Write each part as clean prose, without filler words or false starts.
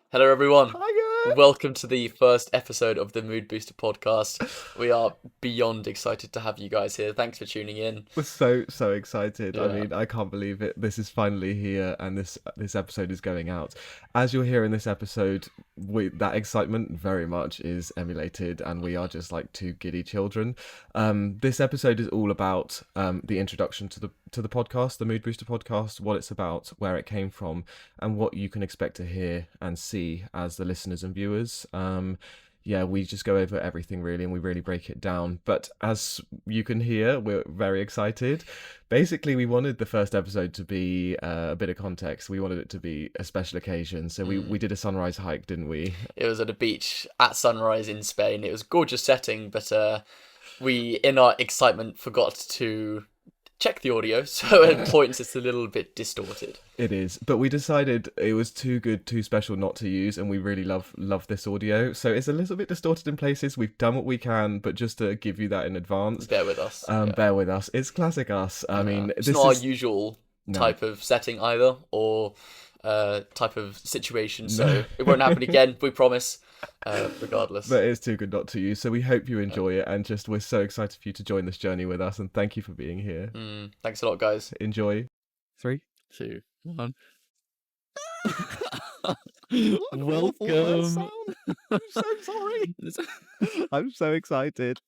Hello, everyone. Hiya! Welcome to the first episode of the Mood Booster podcast. We are beyond excited to have you guys here. Thanks for tuning in. We're so excited. I Yeah. mean, I can't believe it. This is finally here, and this episode is going out. As you'll hear in this episode, that excitement very much is emulated, and we are just like two giddy children. This episode is all about the introduction to the podcast, the Mood Booster podcast, what it's about, where it came from, and what you can expect to hear and see as the listeners and viewers. Yeah, we just go over everything really, and we really break it down. But as you can hear, we're very excited. Basically, we wanted the first episode to be a bit of context. We wanted it to be a special occasion. So we did a sunrise hike, didn't we? It was at a beach at sunrise in Spain. It was a gorgeous setting, but we, in our excitement, forgot to check the audio, so at points it's a little bit distorted. It is, but we decided it was too good, too special not to use, and we really love this audio. So it's a little bit distorted in places. We've done what we can, but just to give you that in advance, Bear with us. bear with us. It's classic us. I mean, It's this not is our usual type of setting either, or type of situation, so it won't happen again, we promise, regardless. But it's too good not to use. So we hope you enjoy it, and just we're so excited for you to join this journey with us, and thank you for being here. Thanks a lot, guys. Enjoy. 3, 2, 1. Welcome. I'm so sorry. I'm so excited.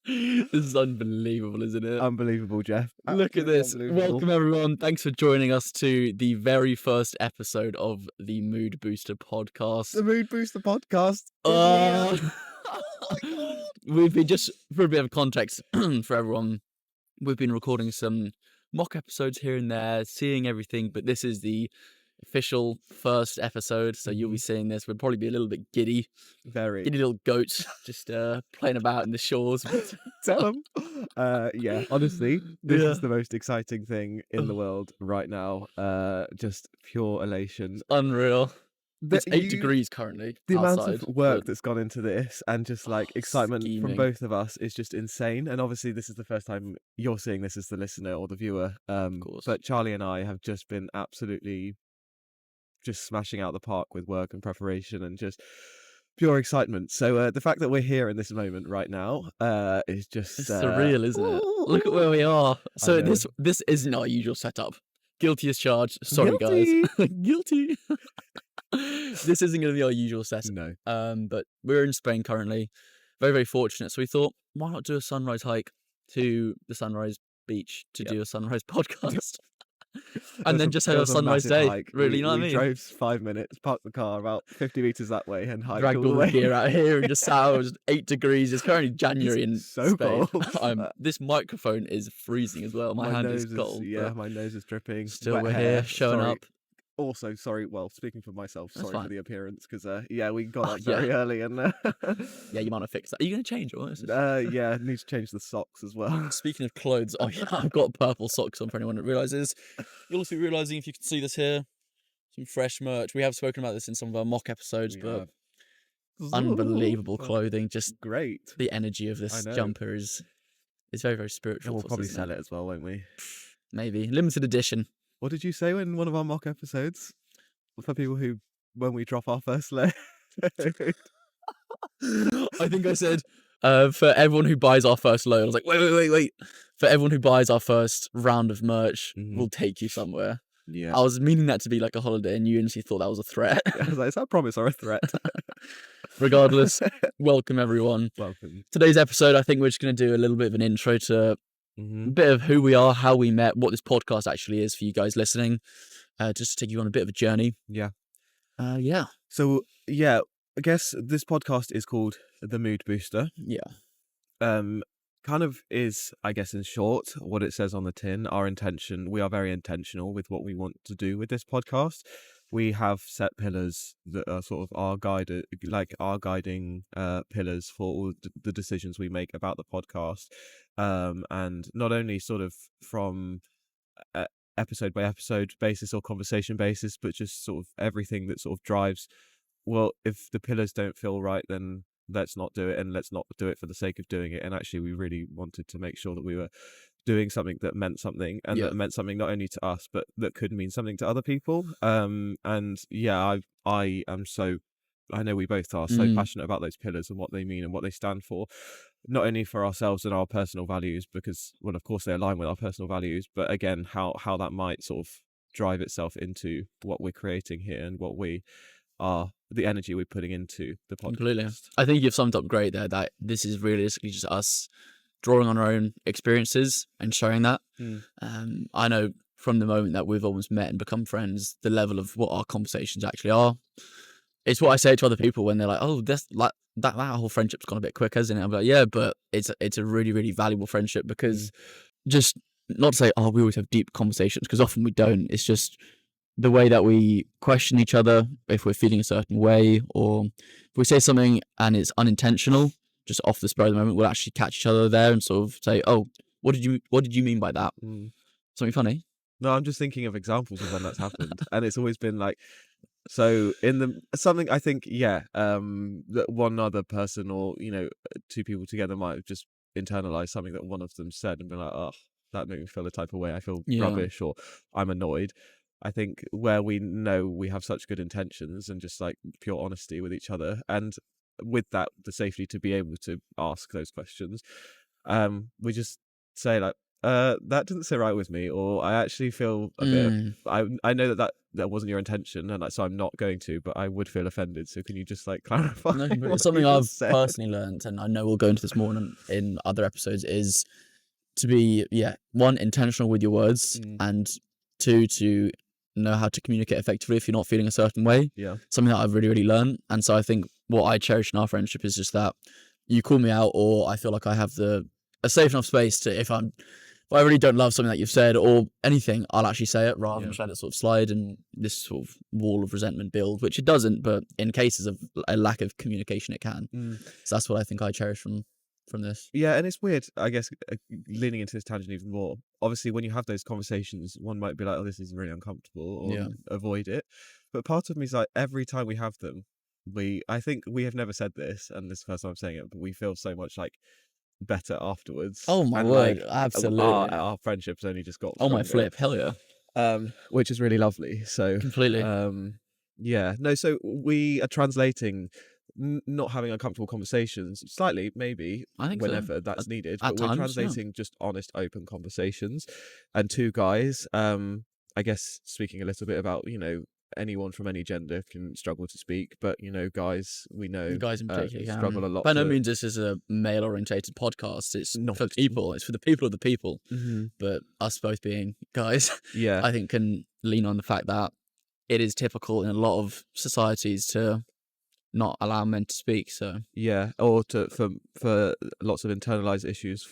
This is unbelievable, isn't it? Unbelievable, Jeff. Look at this. Unbelievable. Welcome, everyone. Thanks for joining us to the very first episode of the Mood Booster podcast. The Mood Booster podcast. We've been, just for a bit of context for everyone, we've been recording some mock episodes here and there, seeing everything, but this is the official first episode, so you'll be seeing this. We'll probably be a little bit giddy little goats, just playing about in the shores. Tell them. Yeah, honestly, this is the most exciting thing in the world right now. Just pure elation. Unreal. It's 8 degrees currently. The outside, amount of work that's gone into this, and just like excitement from scheming. both of us, is just insane. And obviously, this is the first time you're seeing this as the listener or the viewer. course. But Charlie and I have just been absolutely just smashing out the park with work and preparation, and just pure excitement. So the fact that we're here in this moment right now is just It's surreal, isn't it? Look at where we are. So know. this isn't our usual setup. Guilty as charged. Sorry, Guilty. guys. Guilty. This isn't going to be our usual setup. No. But we're in Spain currently. Very, very fortunate. So we thought, why not do a sunrise hike to the sunrise beach to do a sunrise podcast? And then just have a sunrise day. Hike. Really, you know what I mean? We drove 5 minutes, parked the car about 50 meters that way, and hiked Dragged all all the the way. gear out here and just sat. It was 8 degrees. It's currently January in so Spain. cold. This microphone is freezing as well. My hand nose is cold. Yeah, but my nose is dripping. Still, Wet we're hair. here showing Sorry. up. Also, sorry. Well, speaking for myself, That's sorry fine. for the appearance, because yeah, we got up yeah. very early, and Yeah, you might have fixed that. Are you going to change or what is it? yeah, need to change the socks as well. Speaking of clothes, oh yeah, I've got purple socks on for anyone that realises. You'll also be realising, if you can see this here, some fresh merch. We have spoken about this in some of our mock episodes, but unbelievable clothing. Just Great. the energy of this jumper is very, very spiritual. And we'll probably sell it as well, won't we? Maybe. Limited edition. What did you say in one of our mock episodes? For people who, when we drop our first load. I think I said, for everyone who buys our first load, I was like, wait. For everyone who buys our first round of merch, we'll take you somewhere. Yeah. I was meaning that to be like a holiday, and you honestly thought that was a threat. I was like, is that a promise or a threat? Regardless, welcome everyone. Welcome. Today's episode, I think we're just going to do a little bit of an intro to a bit of who we are, how we met, what this podcast actually is for you guys listening, just to take you on a bit of a journey. Yeah. Yeah. So, yeah, I guess this podcast is called The Mood Booster. Yeah. Kind of is, I guess, in short, what it says on the tin, our intention. We are very intentional with what we want to do with this podcast. We have set pillars that are sort of our guiding pillars for all the decisions we make about the podcast. And not only sort of from episode by episode basis or conversation basis, but just sort of everything that sort of drives, well, if the pillars don't feel right, then let's not do it, and let's not do it for the sake of doing it. And actually, we really wanted to make sure that we were doing something that meant something, and that meant something not only to us but that could mean something to other people. And yeah, I am so, I know we both are so passionate about those pillars and what they mean and what they stand for, not only for ourselves and our personal values, because, well, of course they align with our personal values, but again, how that might sort of drive itself into what we're creating here and what we are, the energy we're putting into the podcast. Completely. I think you've summed up great there, that this is realistically just us drawing on our own experiences and showing that. I know from the moment that we've almost met and become friends, the level of what our conversations actually are. It's what I say to other people when they're like, "Oh, this like that whole friendship's gone a bit quick, hasn't it?" I'm like, "Yeah, but it's a really, really valuable friendship because just not to say, oh, we always have deep conversations, because often we don't. It's just the way that we question each other if we're feeling a certain way, or if we say something and it's unintentional, just off the spur of the moment, we'll actually catch each other there and sort of say, "Oh, what did you mean by that?" Something funny? No, I'm just thinking of examples of when that's happened, and it's always been like, so in the something, I think, that one other person, or two people together might have just internalized something that one of them said and been like, "Oh, that made me feel a type of way. I feel rubbish, or I'm annoyed." I think where we know we have such good intentions and just like pure honesty with each other, and with that, the safety to be able to ask those questions, we just say like, that didn't sit right with me, or I actually feel a bit, I know that wasn't your intention, and so I'm not going to, but I would feel offended, so can you just like clarify? No, but what something you I've just said? personally learned, and I know we'll go into this more in other episodes, is to be, one, intentional with your words, and two, to know how to communicate effectively if you're not feeling a certain way. Something that I've really, really learned. And so I think what I cherish in our friendship is just that you call me out, or I feel like I have a safe enough space to, if I really don't love something that you've said or anything, I'll actually say it rather than just let it sort of slide and this sort of wall of resentment build, which it doesn't, but in cases of a lack of communication, it can. So that's what I think I cherish from this. Yeah, and it's weird, I guess, leaning into this tangent even more. Obviously, when you have those conversations, one might be like, "Oh, this is really uncomfortable," or avoid it. But part of me is like, every time we have them, I think we have never said this, and this is the first time I'm saying it, but we feel so much like better afterwards. Oh my and word, like, absolutely. our friendship's only just got Oh my stronger, flip, hell yeah. which is really lovely. So Completely. so we are translating not having uncomfortable conversations slightly, maybe, I think whenever that's needed, but we're times, translating just honest, open conversations. And two guys, I guess, speaking a little bit about, anyone from any gender can struggle to speak, but guys, we know guys in particular struggle a lot. By no means this is a male orientated podcast. It's not for people. It's for the people of the people. But us both being guys, I think can lean on the fact that it is typical in a lot of societies to not allow men to speak. So or for lots of internalized issues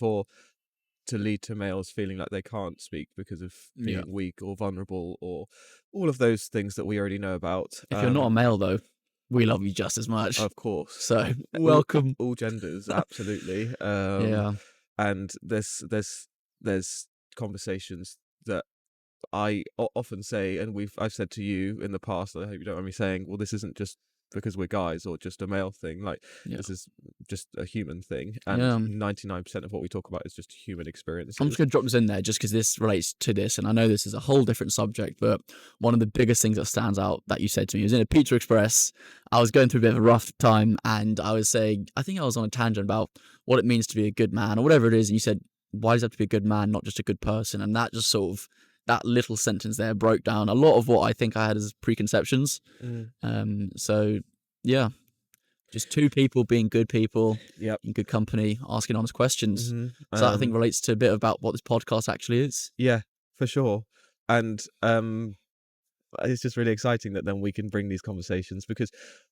to lead to males feeling like they can't speak because of being weak or vulnerable, or all of those things that we already know about. If you're not a male, though, we love you just as much. Of course. So welcome. All genders, absolutely. And there's conversations that I often say, and I've said to you in the past, I hope you don't mind me saying, well, this isn't just because we're guys or just a male thing, like this is just a human thing, and 99% of what we talk about is just human experiences. I'm just going to drop this in there just because this relates to this, and I know this is a whole different subject, but one of the biggest things that stands out that you said to me was in a Pizza Express. I was going through a bit of a rough time, and I was saying, I think I was on a tangent about what it means to be a good man or whatever it is, and you said, why does it have to be a good man, not just a good person? And that just sort of, that little sentence there broke down a lot of what I think I had as preconceptions. So yeah, just two people being good people, in good company, asking honest questions. So that, I think, relates to a bit about what this podcast actually is. Yeah, for sure. And it's just really exciting that then we can bring these conversations, because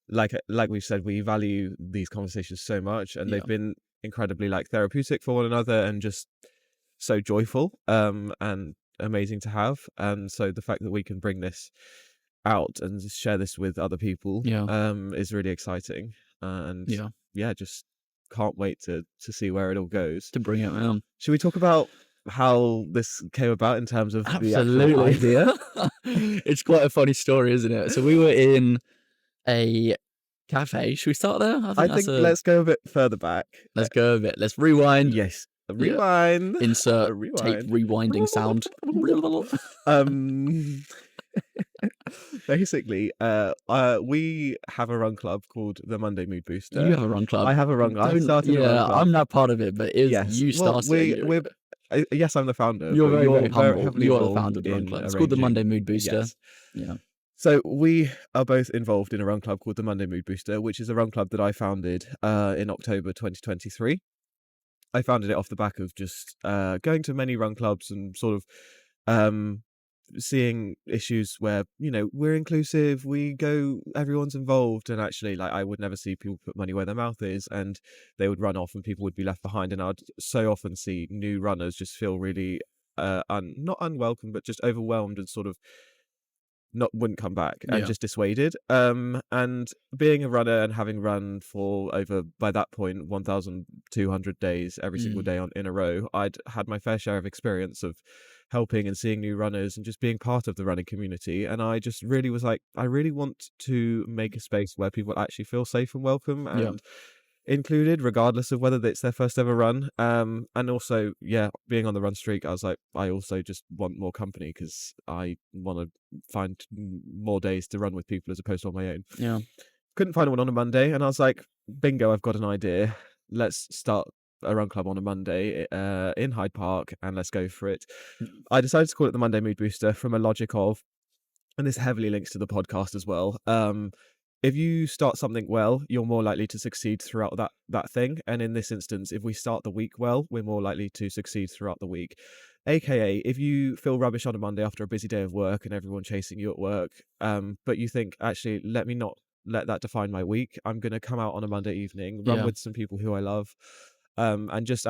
like we've said, we value these conversations so much, and they've been incredibly like therapeutic for one another and just so joyful and amazing to have. And so the fact that we can bring this out and share this with other people is really exciting, and just can't wait to see where it all goes, to bring it around. Should we talk about how this came about in terms of the actual idea? It's quite a funny story, isn't it? So we were in a cafe. Should we start there? I think let's go a bit further back. Let's go a bit. Let's rewind. Yes. Rewind. Insert tape rewinding sound. Basically, we have a run club called the Monday Mood Booster. You have a run club. I have a run. I started a run club. I'm not part of it, but you started. Yes, I'm the founder. You're but very humble. heavily You are the involved founder of the run in club. It's called the Monday arranging- Mood Booster. Yes. Yeah. So we are both involved in a run club called the Monday Mood Booster, which is a run club that I founded in October 2023. I founded it off the back of just going to many run clubs and sort of seeing issues where, we're inclusive, everyone's involved, and actually, like, I would never see people put money where their mouth is, and they would run off and people would be left behind. And I'd so often see new runners just feel really not unwelcome, but just overwhelmed and sort of wouldn't come back and just dissuaded. And being a runner and having run for over, by that point, 1,200 days every single day in a row, I'd had my fair share of experience of helping and seeing new runners and just being part of the running community. And I just really was like, I really want to make a space where people actually feel safe and welcome and included, regardless of whether it's their first ever run. And also, being on the run streak, I was like, I also just want more company because I want to find more days to run with people as opposed to on my own. Yeah. Couldn't find one on a Monday, and I was like, bingo, I've got an idea. Let's start a run club on a Monday in Hyde Park, and let's go for it. I decided to call it the Monday Mood Booster from a logic of, and this heavily links to the podcast as well, if you start something well, you're more likely to succeed throughout that thing. And in this instance, if we start the week well, we're more likely to succeed throughout the week. AKA, if you feel rubbish on a Monday after a busy day of work and everyone chasing you at work, but you think, actually, let me not let that define my week. I'm going to come out on a Monday evening, run with some people who I love, and just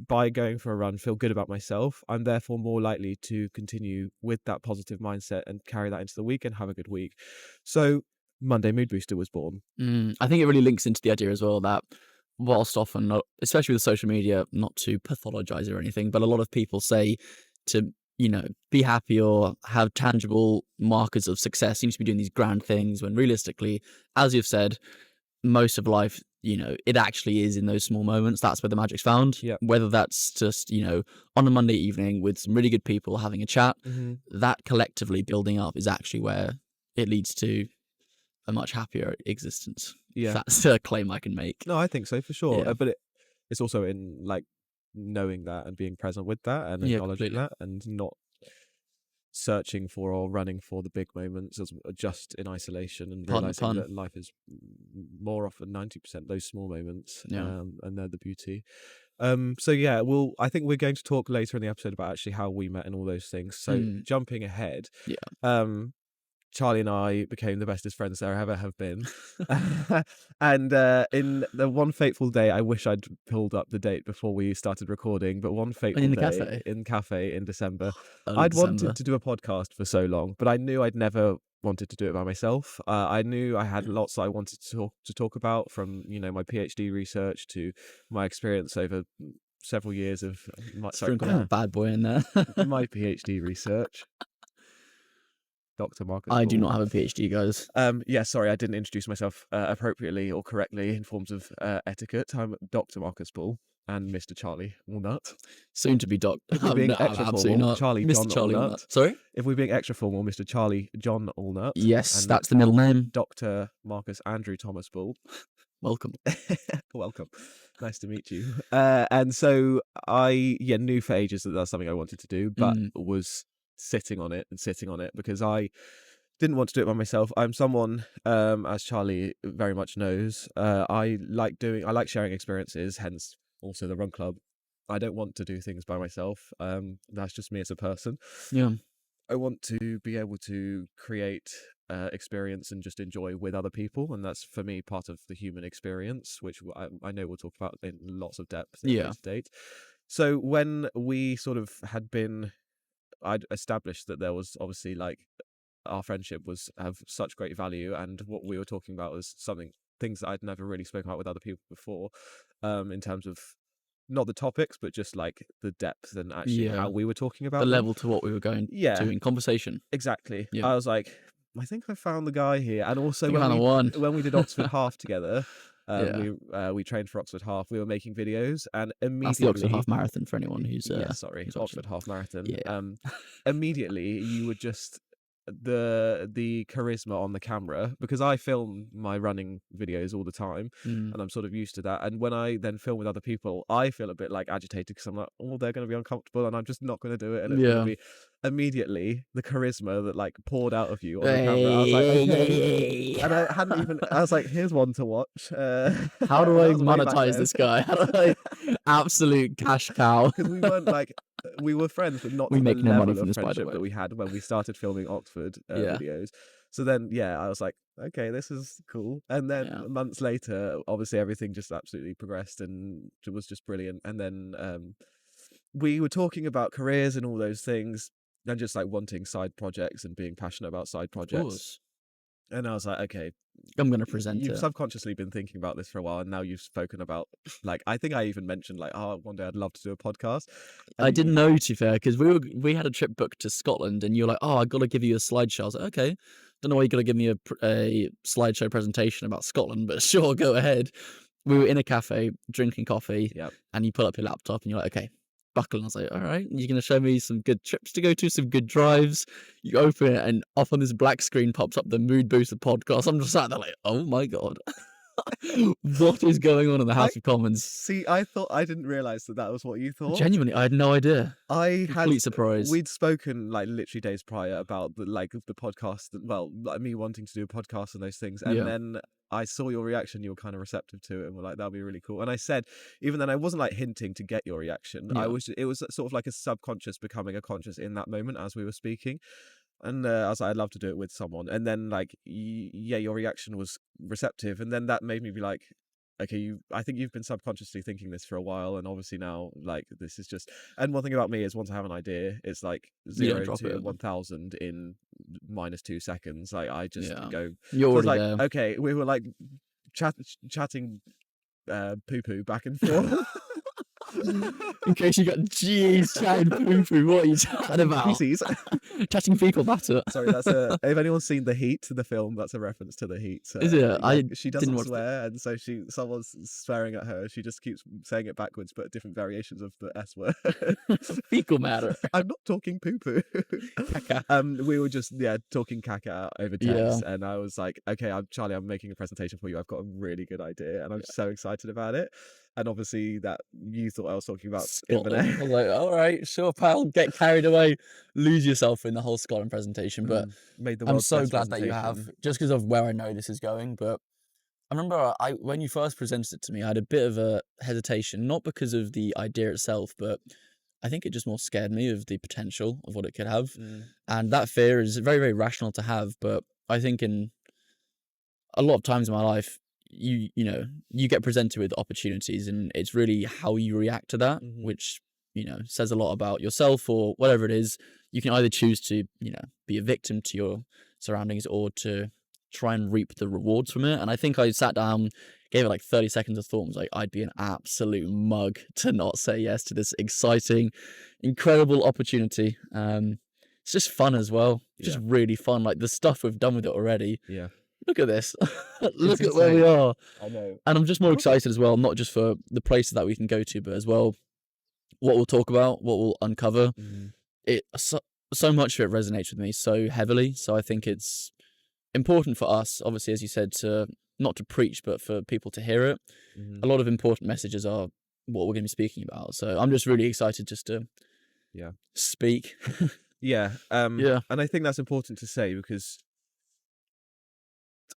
by going for a run, feel good about myself. I'm therefore more likely to continue with that positive mindset and carry that into the week and have a good week. So Monday Mood Booster was born. I think it really links into the idea as well that whilst often, especially with social media, not to pathologize or anything, but a lot of people say to, be happy or have tangible markers of success, you need to be doing these grand things, when realistically, as you've said, most of life, it actually is in those small moments. That's where the magic's found. Yep. Whether that's just, on a Monday evening with some really good people having a chat, that collectively building up is actually where it leads to a much happier existence. Yeah. That's a claim I can make. No, I think so for sure. Yeah. But it's also in like knowing that and being present with that and acknowledging that and not searching for or running for the big moments just in isolation and realizing that life is more often 90% those small moments. And they're the beauty. I think we're going to talk later in the episode about actually how we met and all those things. So jumping ahead, Charlie and I became the bestest friends there ever have been. And in the one fateful day, I wish I'd pulled up the date before we started recording, but one fateful day in cafe in December, I'd wanted to do a podcast for so long, but I knew I'd never wanted to do it by myself. I knew I had lots I wanted to talk about, from my PhD research to my experience over several years of bad boy in there. my PhD research. Dr. Marcus I Ball. do not have a PhD, guys. Sorry, I didn't introduce myself appropriately or correctly in forms of etiquette. I'm Dr. Marcus Ball and Mr. Charlie Allnutt. Soon to be Doctor. If we're being extra formal, Charlie Mr. John Charlie Allnutt. Sorry? If we're being extra formal, Mr. Charlie John Allnutt. Yes, that's the middle name. Dr. Marcus Andrew Thomas Ball. Welcome. Welcome. Nice to meet you. And so I knew for ages that that's something I wanted to do, but was sitting on it because I didn't want to do it by myself. I'm someone, as Charlie very much knows, I like sharing experiences, hence also the run club. I don't want to do things by myself. That's just me as a person. Yeah. I want to be able to create experience and just enjoy with other people, and that's for me part of the human experience, which I know we'll talk about in lots of depth to date. So when we sort of I'd established that there was obviously our friendship have such great value, and what we were talking about was things that I'd never really spoken about with other people before, in terms of not the topics, but just like the depth and actually how we were talking about the them. level to what we were going to in conversation. Exactly. Yeah. I was like, I think I found the guy here. And also when we did Oxford Half together, We trained for Oxford Half. We were making videos, and That's the Oxford immediately, Half Marathon for anyone who's sorry, who's watching. Oxford Half Marathon. Yeah. Immediately you would just the charisma on the camera, because I film my running videos all the time, and I'm sort of used to that. And when I then film with other people, I feel a bit like agitated because I'm like, oh, they're going to be uncomfortable, and I'm just not going to do it. And it's going to be immediately the charisma that like poured out of you on the camera. I was like, okay. And I hadn't even. I was like, here's one to watch. How do I monetize this guy? How do I absolute cash cow? Because we weren't like. We were friends, but not we to make the no level money from of this, by the friendship way. that we had when we started filming Oxford videos. So then, I was like, okay, this is cool. And then months later, obviously everything just absolutely progressed and it was just brilliant. And then we were talking about careers and all those things, and just like wanting side projects and being passionate about side projects. Of course. And I was like, okay, I'm going to present You've it. subconsciously been thinking about this for a while, and now you've spoken about, like, I think I even mentioned, like, oh, one day I'd love to do a podcast. I didn't know, to be fair, because we had a trip booked to Scotland, and you're like, oh, I got to give you a slideshow. I was like, okay, don't know why you got to give me a slideshow presentation about Scotland, but sure, go ahead. We were in a cafe drinking coffee, and you pull up your laptop, and you're like, okay, buckle. And I was like, all right, you're going to show me some good trips to go to, some good drives. You open it, and off on this black screen pops up the Mood Booster podcast. I'm just sat there like, oh my God. What is going on in the House of Commons? See, I didn't realize that was what you thought. Genuinely, I had no idea. Complete surprise. We'd spoken like literally days prior about the podcast, well, like me wanting to do a podcast and those things, and then I saw your reaction. You were kind of receptive to it, and were like, "That'd be really cool." And I said, even then, I wasn't like hinting to get your reaction. It was sort of like a subconscious becoming a conscious in that moment as we were speaking. And I was like, I'd love to do it with someone. And then like, your reaction was receptive. And then that made me be like, okay, I think you've been subconsciously thinking this for a while. And obviously now, like, this is just, and one thing about me is once I have an idea, it's like 0 to 1,000 in -2 seconds. Like, I just go, you're already like, there. okay, we were like chatting poo-poo back and forth. In case you got chatting poo-poo, what are you chatting about? Chatting fecal matter. Sorry, that's if anyone's seen The Heat, the film, that's a reference to The Heat. Is it? She doesn't swear, and so someone's swearing at her. She just keeps saying it backwards, but different variations of the S word. Fecal matter. I'm not talking poo-poo. We were just talking caca over text, and I was like, okay, Charlie, I'm making a presentation for you. I've got a really good idea, and I'm so excited about it. And obviously that you thought I was talking about Scotland. I was like, all right, sure, pal, get carried away, lose yourself in the whole Scotland presentation. But I'm so glad that you have, just because of where I know this is going. But I remember when you first presented it to me, I had a bit of a hesitation, not because of the idea itself, but I think it just more scared me of the potential of what it could have. And that fear is very, very rational to have. But I think in a lot of times in my life, you get presented with opportunities, and it's really how you react to that, which says a lot about yourself or whatever it is. You can either choose to be a victim to your surroundings, or to try and reap the rewards from it. And I think I sat down, gave it like 30 seconds of thought, and was like, I'd be an absolute mug to not say yes to this exciting, incredible opportunity. It's just fun as well. Just really fun, like the stuff we've done with it already. Look at this. Look at where we are. I know. And I'm just more excited as well, not just for the places that we can go to, but as well what we'll talk about, what we'll uncover. So much of it resonates with me so heavily. So I think it's important for us, obviously, as you said, to not to preach, but for people to hear it. A lot of important messages are what we're going to be speaking about. So I'm just really excited just to speak. And I think that's important to say, because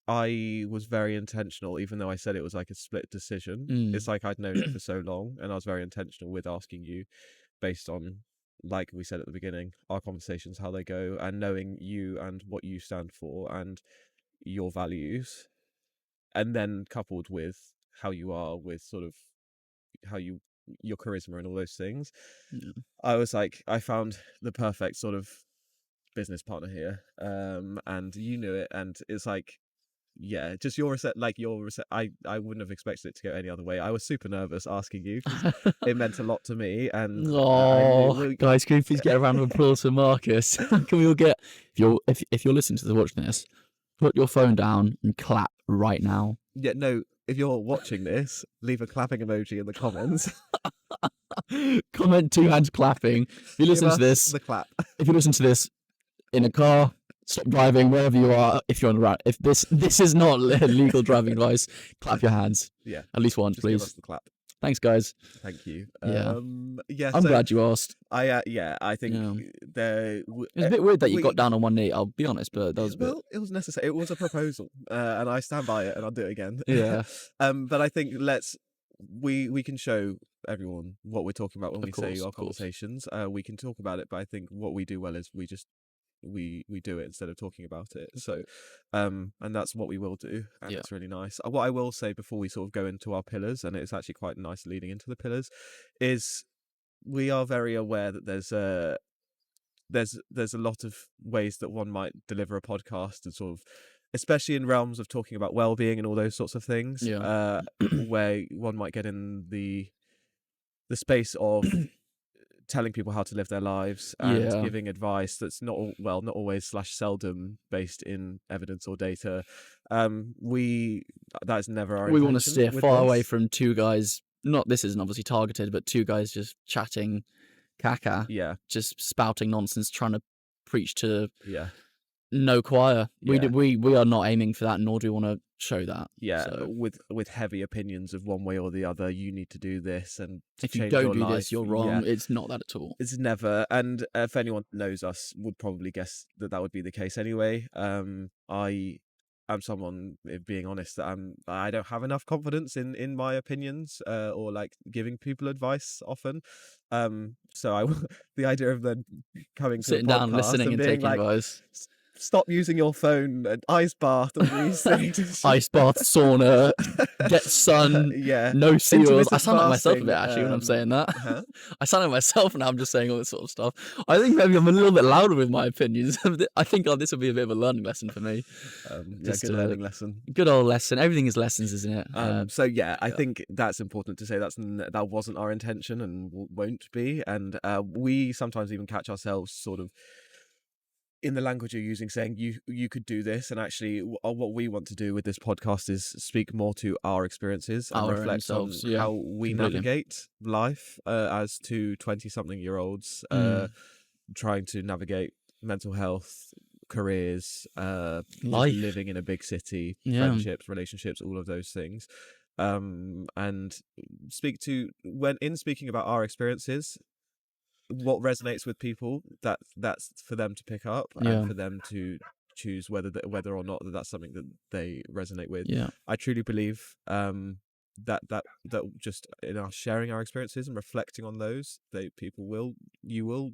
I was very intentional, even though I said it was like a split decision. It's like I'd known it for so long, and I was very intentional with asking you based on, like we said at the beginning, our conversations, how they go, and knowing you and what you stand for and your values, and then coupled with how you are, with sort of how your charisma and all those things. I was like, I found the perfect sort of business partner here, and you knew it, and it's like, just your I wouldn't have expected it to go any other way. I was super nervous asking you, 'cause it meant a lot to me. And guys, can you please get a round of applause for Marcus? Can we all if you're listening to this, watching this, put your phone down and clap right now. Yeah, no, if you're watching this, leave a clapping emoji in the comments. Comment 2 hands clapping. If you Give listen to us this, the clap. if you listen to this in a car, stop driving, wherever you are, if you're on the road, if this is not legal driving advice, clap your hands. Yeah. At least once, Just give us please. the clap. Thanks, guys. Thank you. Yeah. Yeah. I'm so glad you asked. I think Yeah. there. It was a bit weird that you got down on one knee, I'll be honest, but that was a bit... Well, it was necessary. It was a proposal, and I stand by it, and I'll do it again. Yeah. But I think we can show everyone what we're talking about when we say our conversations. We can talk about it, but I think what we do well is we do it instead of talking about it. So, and that's what we will do, and it's really nice. What I will say before we sort of go into our pillars, and it's actually quite nice leading into the pillars, is we are very aware that there's a lot of ways that one might deliver a podcast, and sort of, especially in realms of talking about well-being and all those sorts of things, where one might get in the space of telling people how to live their lives and giving advice that's not always / seldom based in evidence or data. That is never our intention. We want to steer far away from two guys. This isn't obviously targeted, but two guys just chatting caca, just spouting nonsense, trying to preach to no choir. We are not aiming for that, nor do we want to show that. With heavy opinions of one way or the other. You need to do this, and if you don't do this, you're wrong. It's not that at all. It's never. And if anyone knows us, would probably guess that would be the case anyway. I'm someone, being honest, that I don't have enough confidence in my opinions, or like giving people advice often. So the idea of them coming to sitting down, listening, and taking advice. Stop using your phone, an ice bath, all these things. Ice bath, sauna, get sun, no seals. I sound like myself a bit, actually, when I'm saying that. I sound like myself now, I'm just saying all this sort of stuff. I think maybe I'm a little bit louder with my opinions. I think this will be a bit of a learning lesson for me. Good learning lesson. Good old lesson. Everything is lessons, isn't it? I think that's important to say. That wasn't our intention and won't be. And we sometimes even catch ourselves sort of in the language you're using, saying you could do this, and actually what we want to do with this podcast is speak more to our experiences and reflect on how we navigate life as two 20-something-year-olds trying to navigate mental health, careers, life, living in a big city, friendships, relationships, all of those things. And speaking about our experiences, what resonates with people, that's for them to pick up and for them to choose whether or not that's something that they resonate with. I truly believe that just in our sharing our experiences and reflecting on those, you will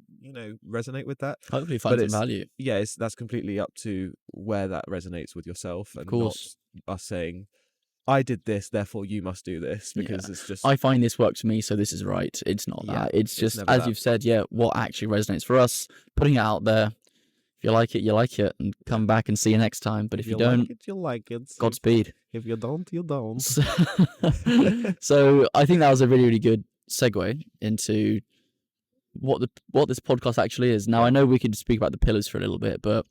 resonate with that. Hopefully find some value. That's completely up to where that resonates with yourself, and not us saying, I did this, therefore you must do this, because it's just... I find this works for me, so this is right. It's not that. It's just, as you've said, what actually resonates for us, putting it out there. If you like it, you like it, and come back and see you next time. But if you don't, like it, you like it. Godspeed. If you don't, you don't. So I think that was a really, really good segue into what this podcast actually is. Now, I know we could speak about the pillars for a little bit, but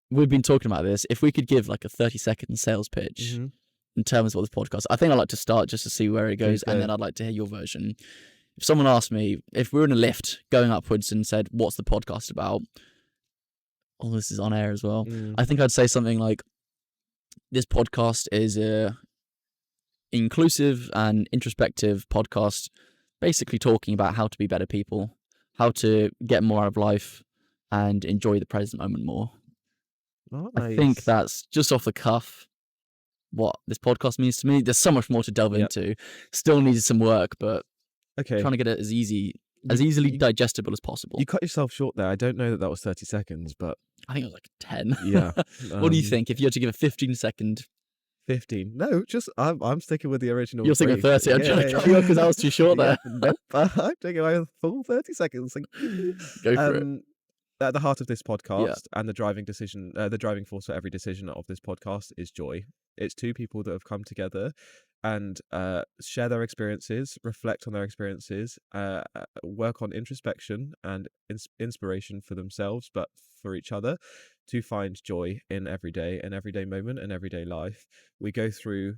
we've been talking about this. If we could give like a 30-second sales pitch... Mm-hmm. In terms of what this podcast, I think I'd like to start just to see where it goes, and then I'd like to hear your version. If someone asked me, if we were in a lift going upwards and said, what's the podcast about? Oh, this is on air as well. I think I'd say something like, this podcast is a inclusive and introspective podcast, basically talking about how to be better people, how to get more out of life, and enjoy the present moment more. Nice. I think that's just off the cuff what this podcast means to me. There's so much more to delve into. Still needed some work, but trying to get it as easily digestible as possible. You cut yourself short there. I don't know that was 30 seconds, but I think it was like 10. Yeah. What do you think? If you had to give a 15-second... 15? No, just I'm sticking with the original. You're sticking with 30. I'm trying to cut you off because I was too short there. Nope. I'm taking my full 30 seconds. Go for it. At the heart of this podcast and the driving force for every decision of this podcast is joy. It's two people that have come together and share their experiences, reflect on their experiences, work on introspection and inspiration for themselves, but for each other, to find joy in everyday moment and everyday life. We go through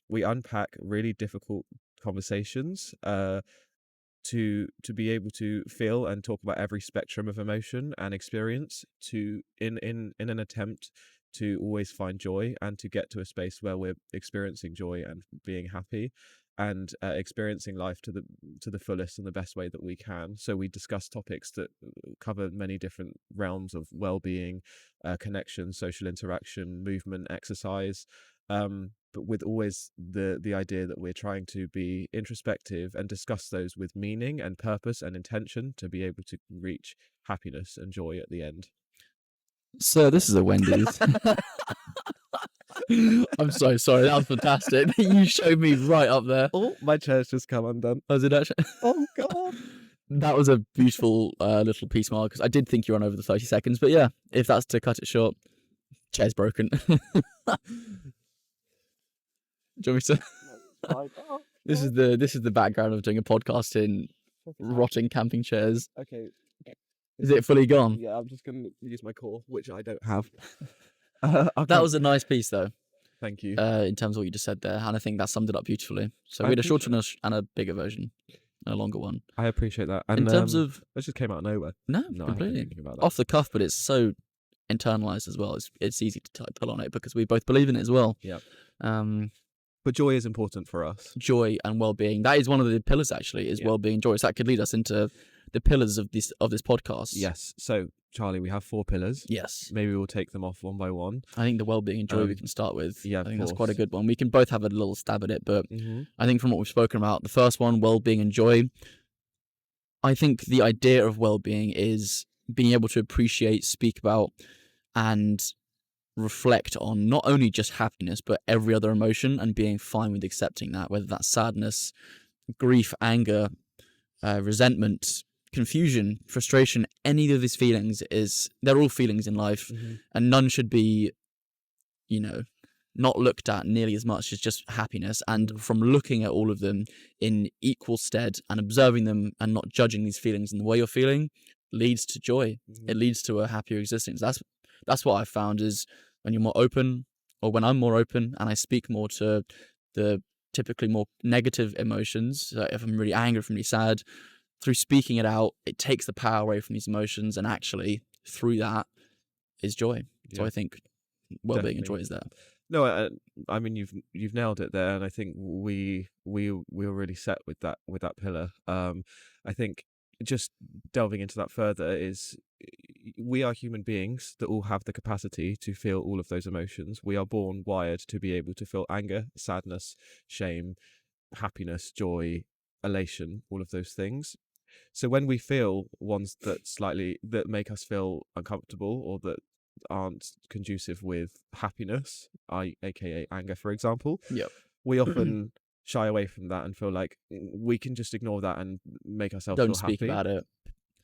we unpack really difficult conversations to be able to feel and talk about every spectrum of emotion and experience in an attempt to always find joy and to get to a space where we're experiencing joy and being happy and experiencing life to the fullest and the best way that we can. So we discuss topics that cover many different realms of well-being, connection, social interaction, movement, exercise, but with always the idea that we're trying to be introspective and discuss those with meaning and purpose and intention to be able to reach happiness and joy at the end. So this is a Wendy's. I'm so sorry. That was fantastic. You showed me right up there. Oh, my chair's just come undone. Was it actually? Oh, God. That was a beautiful little piece, Mark, because I did think you were on over the 30 seconds. But yeah, if that's to cut it short, chair's broken. Do you want me to? This is the background of doing a podcast in rotting camping chairs. Okay. Is it fully gone? Yeah, I'm just going to use my core, which I don't have. That was a nice piece, though. Thank you. In terms of what you just said there, and I think that summed it up beautifully. So we had a shorter and a bigger version, and a longer one. I appreciate that. And in terms of that just came out of nowhere. No, I hadn't completely been thinking about that. off the cuff, but it's so internalized as well. It's easy to pull on it because we both believe in it as well. Yeah. But joy is important for us. Joy and well-being. That is one of the pillars, actually, is well-being and joy. So that could lead us into the pillars of this podcast. Yes. So, Charlie, we have 4 pillars. Yes. Maybe we'll take them off one by one. I think the well-being and joy we can start with. Yeah, I think that's quite a good one. We can both have a little stab at it, but Mm-hmm. I think from what we've spoken about, the first one, well-being and joy, I think the idea of well-being is being able to appreciate, speak about, and reflect on not only just happiness, but every other emotion and being fine with accepting that, whether that's sadness, grief, anger, resentment, confusion, frustration, any of these feelings they're all feelings in life, and none should be, not looked at nearly as much as just happiness. And from looking at all of them in equal stead and observing them and not judging these feelings in the way you're feeling leads to joy. It leads to a happier existence. That's what I've found is when you're more open, or when I'm more open and I speak more to the typically more negative emotions. So if I'm really angry, if I'm really sad, through speaking it out, it takes the power away from these emotions, and actually through that is joy. So I think well-being and joy is there. No, I mean you've nailed it there, and I think we were really set with that pillar. I think just delving into that further is we are human beings that all have the capacity to feel all of those emotions. We are born wired to be able to feel anger, sadness, shame, happiness, joy, elation, all of those things. So when we feel ones that make us feel uncomfortable or that aren't conducive with happiness, aka anger, for example, we often shy away from that and feel like we can just ignore that and make ourselves Don't feel happy. speak about it.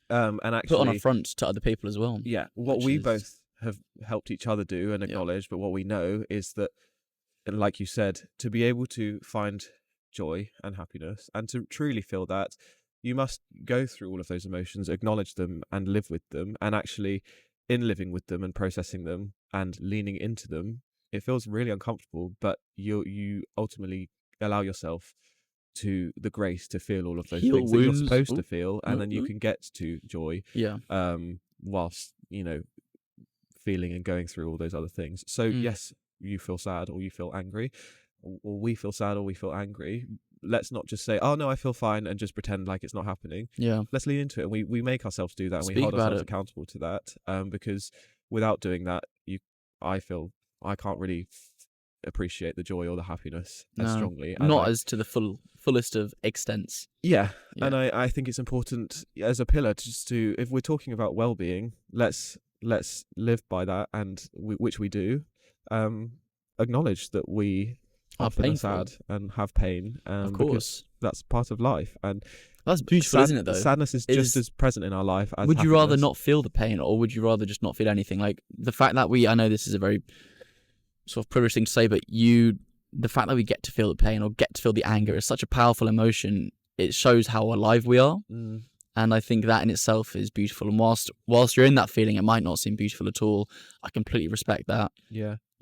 And actually put on a front to other people as well. Yeah, what we both have helped each other do and acknowledge, but what we know is that, like you said, to be able to find joy and happiness and to truly feel that, you must go through all of those emotions, acknowledge them and live with them. And actually in living with them and processing them and leaning into them, it feels really uncomfortable, but you ultimately allow yourself to the grace to feel all of those things that you're supposed to feel, and then you can get to joy whilst feeling and going through all those other things. So yes, you feel sad or you feel angry, or we feel sad or we feel angry. Let's not just say, oh no, I feel fine, and just pretend like it's not happening. Let's lean into it, and we make ourselves do that, and we hold ourselves accountable to that, because without doing that, I feel I can't really appreciate the joy or the happiness as strongly, not as to the fullest of extents. And I think it's important as a pillar to if we're talking about well-being, let's live by that, and which we do, acknowledge that we are sad and have pain, of course, because that's part of life, and that's beautiful, isn't it? Though sadness is just as present in our life as would you rather not feel the pain, or would you rather just not feel anything? Like the fact that I know this is a very sort of privileged thing to say, but the fact that we get to feel the pain or get to feel the anger is such a powerful emotion. It shows how alive we are. And I think that in itself is beautiful. And whilst you're in that feeling, it might not seem beautiful at all. I completely respect that.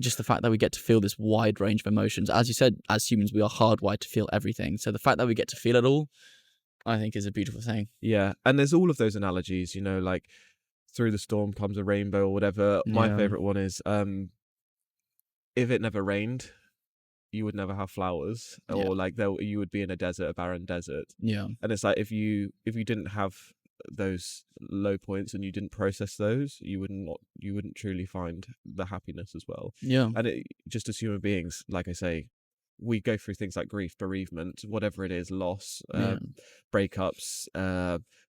just the fact that we get to feel this wide range of emotions. As you said, as humans, we are hardwired to feel everything. So the fact that we get to feel it all, I think, is a beautiful thing. Yeah, and there's all of those analogies, you know, like through the storm comes a rainbow or whatever. My favorite one is if it never rained, you would never have flowers, or like you would be in a desert, a barren desert. Yeah. And it's like if you didn't have those low points and you didn't process those, you wouldn't truly find the happiness as well. Yeah. And just as human beings, like I say, we go through things like grief, bereavement, whatever it is, loss, breakups,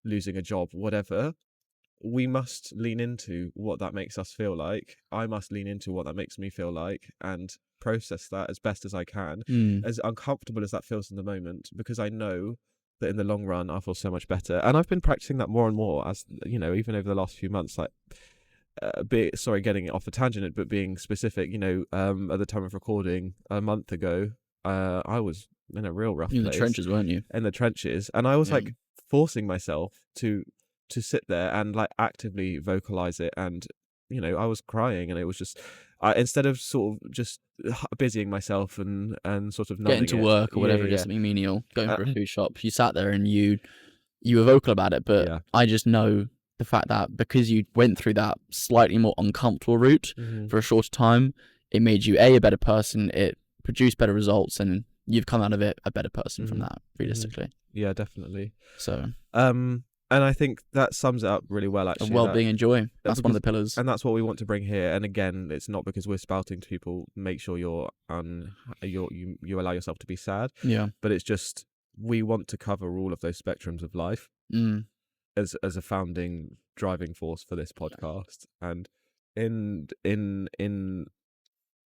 losing a job, whatever. We must lean into what that makes us feel like. I must lean into what that makes me feel like and process that as best as I can, as uncomfortable as that feels in the moment, because I know that in the long run I'll feel so much better. And I've been practicing that more and more, as you know, even over the last few months. Like getting off a tangent, but being specific, you know, at the time of recording a month ago, I was in a real rough place. In the trenches, weren't you? In the trenches. And I was like forcing myself to sit there and like actively vocalize it. And, you know, I was crying, and it was just, instead of sort of just busying myself and sort of getting to work or whatever, just something menial, going for a food shop, you sat there and you were vocal about it. But I just know the fact that because you went through that slightly more uncomfortable route for a shorter time, it made you a better person, it produced better results, and you've come out of it a better person from that, realistically. Yeah, definitely. So and I think that sums it up really well, actually. Wellbeing and joy. That's one of the pillars. And that's what we want to bring here. And again, it's not because we're spouting to people, make sure you allow yourself to be sad. Yeah. But it's just, we want to cover all of those spectrums of life as a founding driving force for this podcast. And in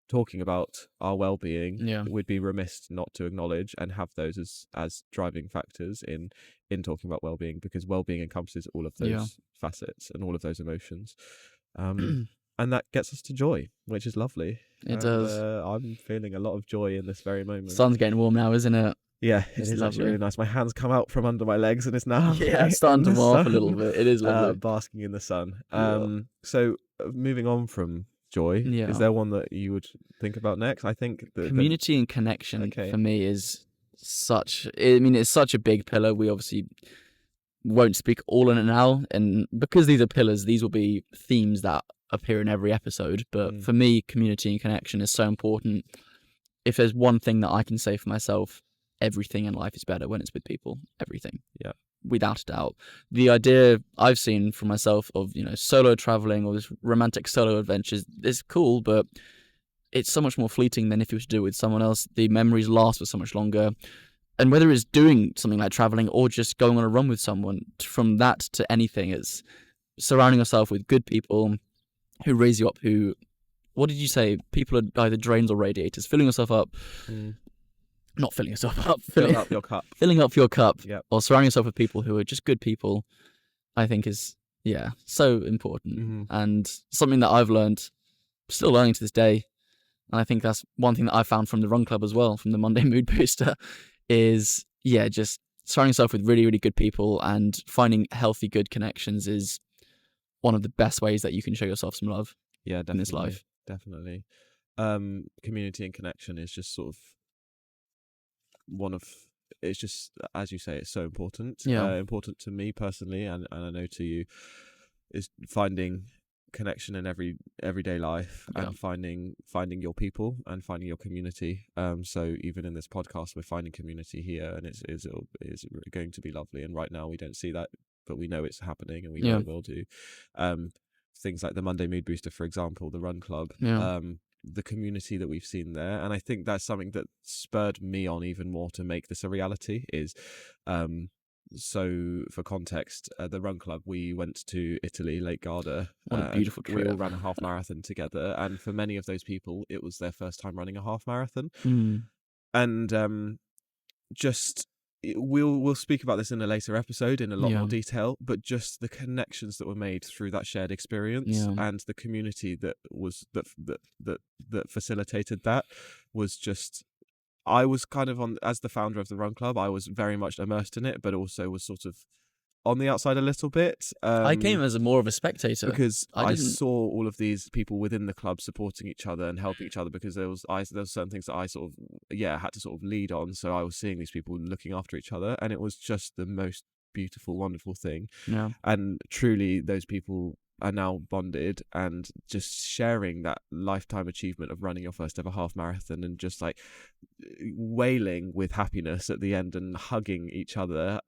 talking about our well-being, we'd be remiss not to acknowledge and have those as driving factors in talking about well-being, because well-being encompasses all of those facets and all of those emotions, and that gets us to joy, which is lovely. It does. I'm feeling a lot of joy in this very moment. Sun's getting warm now, isn't it? Yeah, it is actually really nice. My hands come out from under my legs, and it's now it's starting to warm up a little bit. It is lovely, basking in the sun. So moving on from joy, is there one that you would think about next? I think community and connection for me is it's such a big pillar. We obviously won't speak all on it now, and because these are pillars, these will be themes that appear in every episode. But for me, community and connection is so important. If there's one thing that I can say for myself, everything in life is better when it's with people. Everything. Yeah. Without a doubt. The idea I've seen for myself of, you know, solo traveling or this romantic solo adventures is cool, but it's so much more fleeting than if you were to do it with someone else. The memories last for so much longer. And whether it's doing something like traveling or just going on a run with someone, from that to anything, it's surrounding yourself with good people who raise you up, who, what did you say? People are either drains or radiators. Filling yourself up. Not filling yourself up. Filling up your cup. Filling up your cup. Yep. Or surrounding yourself with people who are just good people, I think is, so important. And something that I've learned, still learning to this day, and I think that's one thing that I found from the Run Club as well, from the Monday Mood Booster, is, just surrounding yourself with really, really good people and finding healthy, good connections is one of the best ways that you can show yourself some love in this life. Definitely. Community and connection is just sort of it's just, as you say, it's so important. Important to me personally, and I know to you, is finding connection in everyday life and finding your people and finding your community. So even in this podcast, we're finding community here, and it's going to be lovely. And right now we don't see that, but we know it's happening, and we know it will do. Things like the Monday Mood Booster, for example, the Run Club, the community that we've seen there. And I think that's something that spurred me on even more to make this a reality is, so for context, the Run Club, we went to Italy, Lake Garda. What a beautiful trip. We all ran a half marathon together. And for many of those people, it was their first time running a half marathon. And just, we'll speak about this in a later episode in a lot more detail, but just the connections that were made through that shared experience and the community that was that facilitated that was just, I was kind of as the founder of the Run Club, I was very much immersed in it, but also was sort of on the outside a little bit. I came as more of a spectator because I didn't... saw all of these people within the club supporting each other and helping each other, because there was certain things that I sort of had to sort of lead on. So I was seeing these people looking after each other, and it was just the most beautiful, wonderful thing. Yeah. And truly, those people are now bonded and just sharing that lifetime achievement of running your first ever half marathon, and just like wailing with happiness at the end and hugging each other.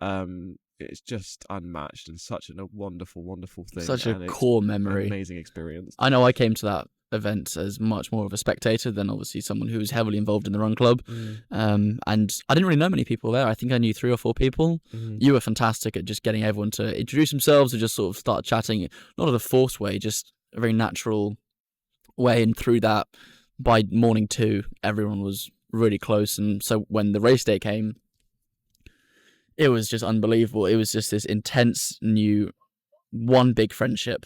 It's just unmatched and such a wonderful, wonderful thing. Such a core memory. An amazing experience. I know I came to that event as much more of a spectator than obviously someone who was heavily involved in the run club. And I didn't really know many people there. I think I knew 3 or 4 people. You were fantastic at just getting everyone to introduce themselves and just sort of start chatting, not in a forced way, just a very natural way. And through that, by morning 2, everyone was really close. And so when the race day came, it was just unbelievable. It was just this intense new one big friendship.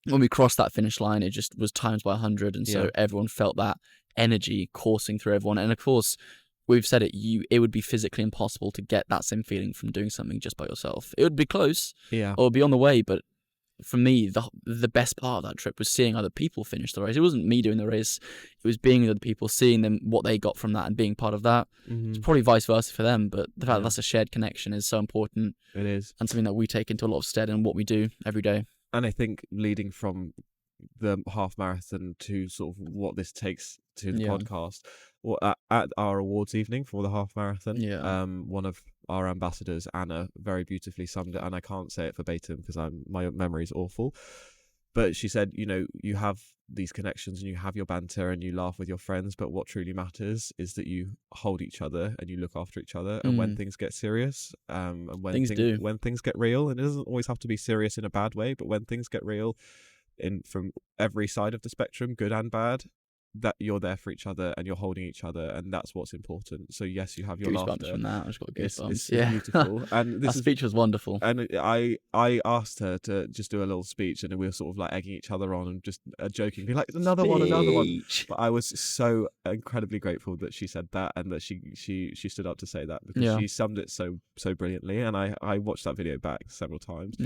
When we crossed that finish line, it just was times by 100, and so everyone felt that energy coursing through everyone. And of course, we've said it would be physically impossible to get that same feeling from doing something just by yourself. It would be close, or be on the way, but for me, the best part of that trip was seeing other people finish the race. It wasn't me doing the race; it was being with other people, seeing them, what they got from that, and being part of that. It's probably vice versa for them, but the fact that that's a shared connection is so important. It is, and something that we take into a lot of stead in what we do every day. And I think leading from the half marathon to sort of what this takes to the podcast, at our awards evening for the half marathon, one of our ambassadors, Anna, very beautifully summed it, and I can't say it verbatim because my memory is awful, but she said, you have these connections and you have your banter and you laugh with your friends, but what truly matters is that you hold each other and you look after each other. And when things get serious, and when things get real, and it doesn't always have to be serious in a bad way, but when things get real from every side of the spectrum, good and bad, that you're there for each other and you're holding each other, and that's what's important. So yes, you have your goosebumps laughter from that. I just got goosebumps. It's beautiful. And that speech was wonderful. And I asked her to just do a little speech, and we were sort of like egging each other on and just joking, be like, another one. But I was so incredibly grateful that she said that, and that she stood up to say that, because she summed it so brilliantly. And I watched that video back several times.